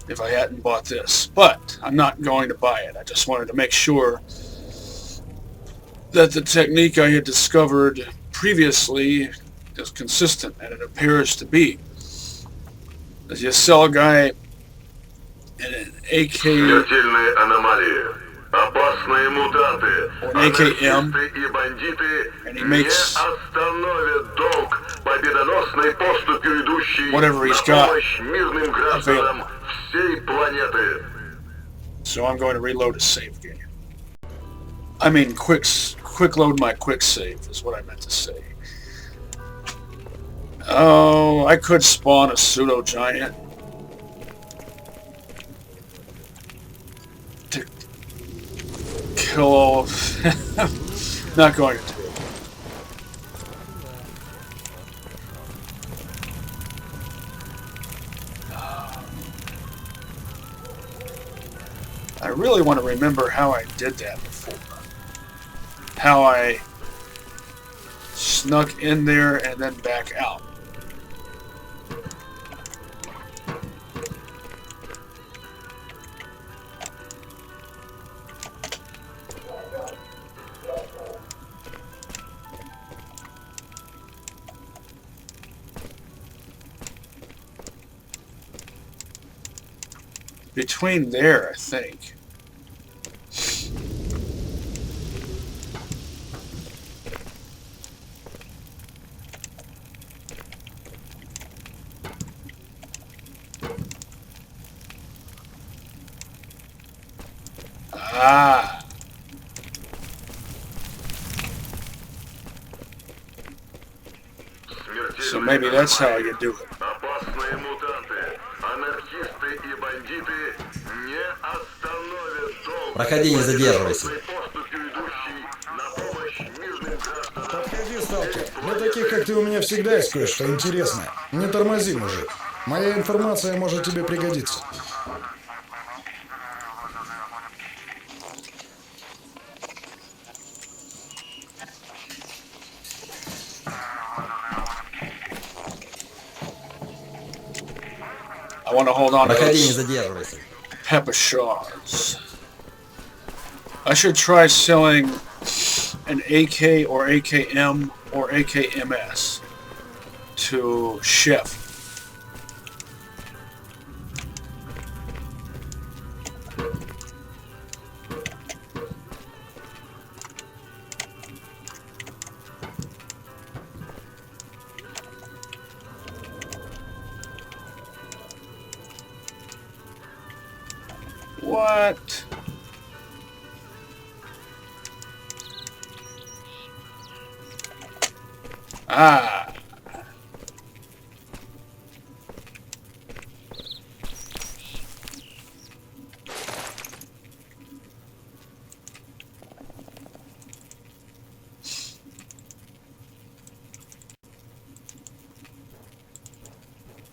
if I hadn't bought this. But I'm not going to buy it. I just wanted to make sure that the technique I had discovered previously is consistent, and it appears to be. As you sell a guy an AK... Смертельные аномалии. Опасные мутанты, or an AKM, анархисты и бандиты and he не makes остановят долг, победоносной поступью идущей whatever на he's got помощь мирным гражданам всей планеты. So I'm going to reload a save game. I mean, quick load my quick save is what I meant to say. Oh, I could spawn a pseudo giant to kill all of... Not going to do it. I really want to remember how I did that before. How I snuck in there and then back out. Between there, I think. Ah. So maybe that's how you do it. Опасные мутанты, анархисты и бандиты не остановят долг, Проходи, не задерживайся. поступью идущей на помощь мирным гражданам. Подходи, сталкер. Для таких, как ты, у меня всегда есть кое-что интересное. Не тормози, мужик. Моя информация может тебе пригодиться. I want to hold on to Проходи, не those задерживайся. pepper shards. I should try selling an AK or AKM or AKMS to Chef. What? Ah.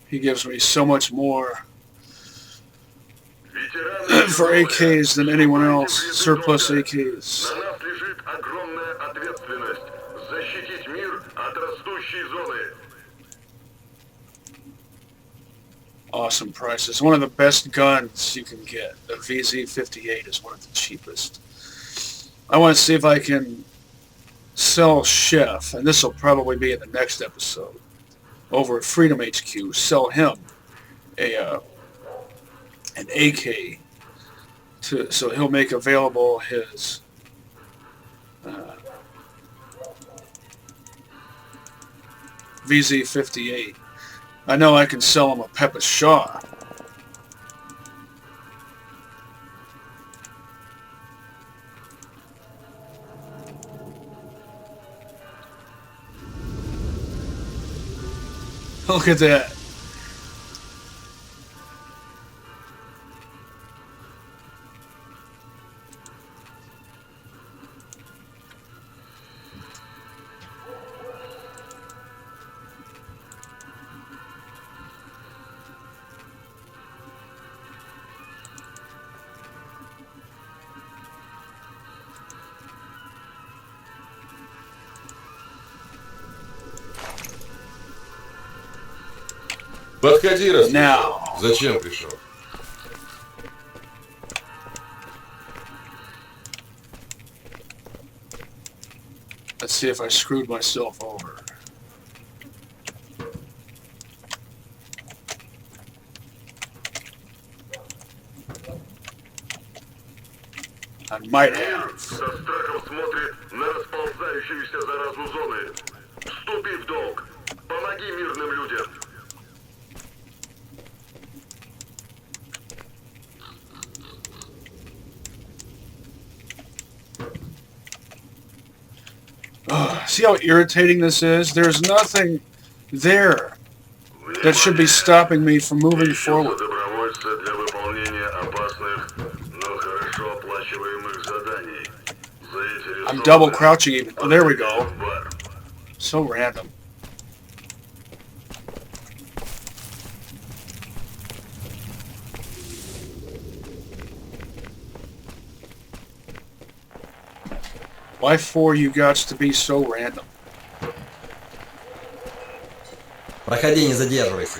He gives me so much more for AKs than anyone else. Surplus AKs. На нас лежит огромная ответственность защитить мир от растущей зоны. Awesome prices. One of the best guns you can get. The VZ-58 is one of the cheapest. I want to see if I can sell Chef, and this will probably be in the next episode, over at Freedom HQ. Sell him an AK, so he'll make available his VZ-58. I know I can sell him a Pepper Shaw. Look at that. Подходи, раз Now. пришел. Зачем пришел? Let's see if I screwed myself over. I might have. Со страхом смотрит на расползающуюся заразу зоны. Вступи в долг. Помоги мирным людям. See how irritating this is? There's nothing there that should be stopping me from moving forward. Добровольца для выполнения опасных, но хорошо оплачиваемых заданий. I'm double crouching even. Oh, there we go. So random. Why for you gots to be so random? Проходи, не задерживайся.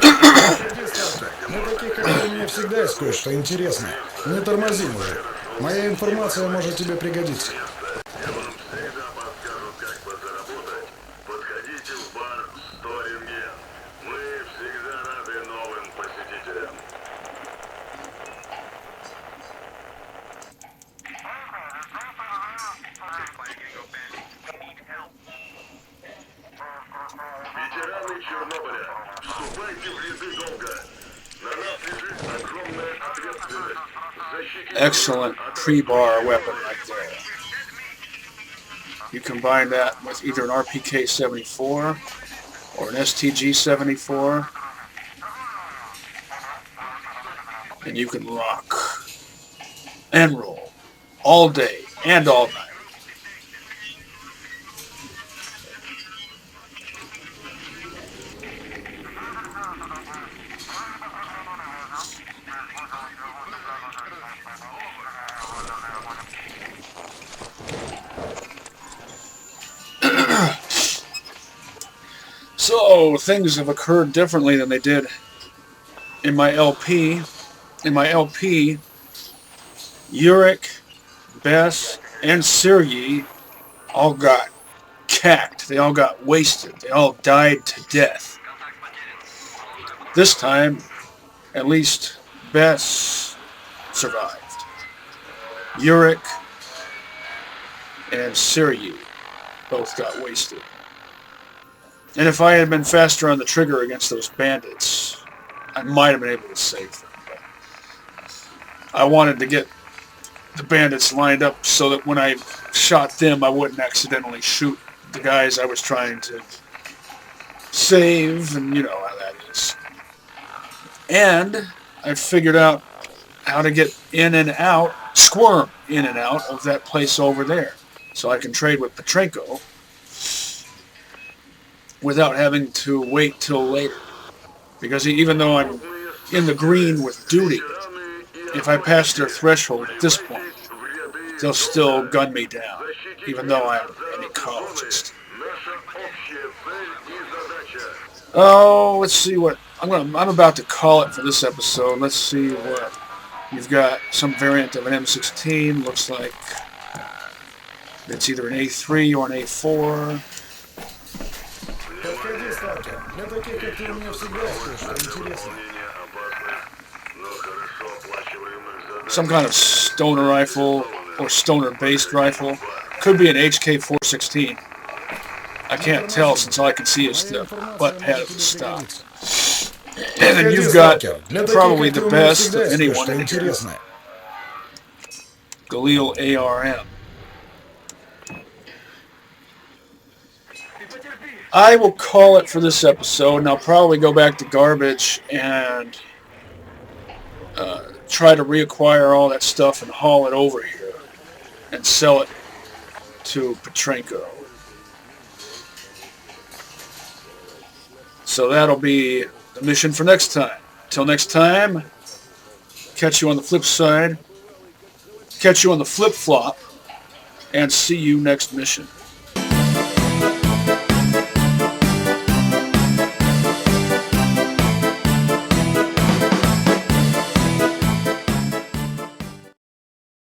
Для таких, как ты, у меня всегда есть кое-что интересное. Не тормози, мужик. Моя информация может тебе пригодиться. Всегда подскажут, как подзаработать. Подходите в бар S.T.A.L.K.E R. Мы всегда рады новым посетителям. Ветераны Чернобыля, вступайте в ряды долга. На нас лежит огромная ответственность. Защитить Excellent pre-bar weapon right there. You combine that with either an RPK-74 or an STG-74, and you can rock and roll all day and all night. So, things have occurred differently than they did in my LP. In my LP, Yurik, Bess, and Sergei all got cacked. They all got wasted. They all died to death. This time, at least Bess survived. Yurik and Sergei both got wasted. And if I had been faster on the trigger against those bandits, I might have been able to save them. But I wanted to get the bandits lined up so that when I shot them, I wouldn't accidentally shoot the guys I was trying to save, and you know how that is. And I figured out how to get in and out, squirm in and out of that place over there, so I can trade with Petrenko without having to wait till later. Because even though I'm in the green with duty, if I pass their threshold at this point, they'll still gun me down, even though I'm an ecologist. Oh, let's see what I'm about to call it for this episode. Let's see what you've got. Some variant of an M16. Looks like it's either an A3 or an A4. Подходи, сталкер. Для таких, как ты, у меня всегда есть кое-что интересное. Some kind of stoner rifle or stoner-based rifle. Could be an HK-416. I can't tell since all I can see is the butt pad of the stock. And then you've got probably the best of anyone in here. S.T.A.L.K.E.R. ARM. I will call it for this episode, and I'll probably go back to Garbage and try to reacquire all that stuff and haul it over here and sell it to Petrenko. So that'll be the mission for next time. Till next time, catch you on the flip side, catch you on the flip-flop, and see you next mission.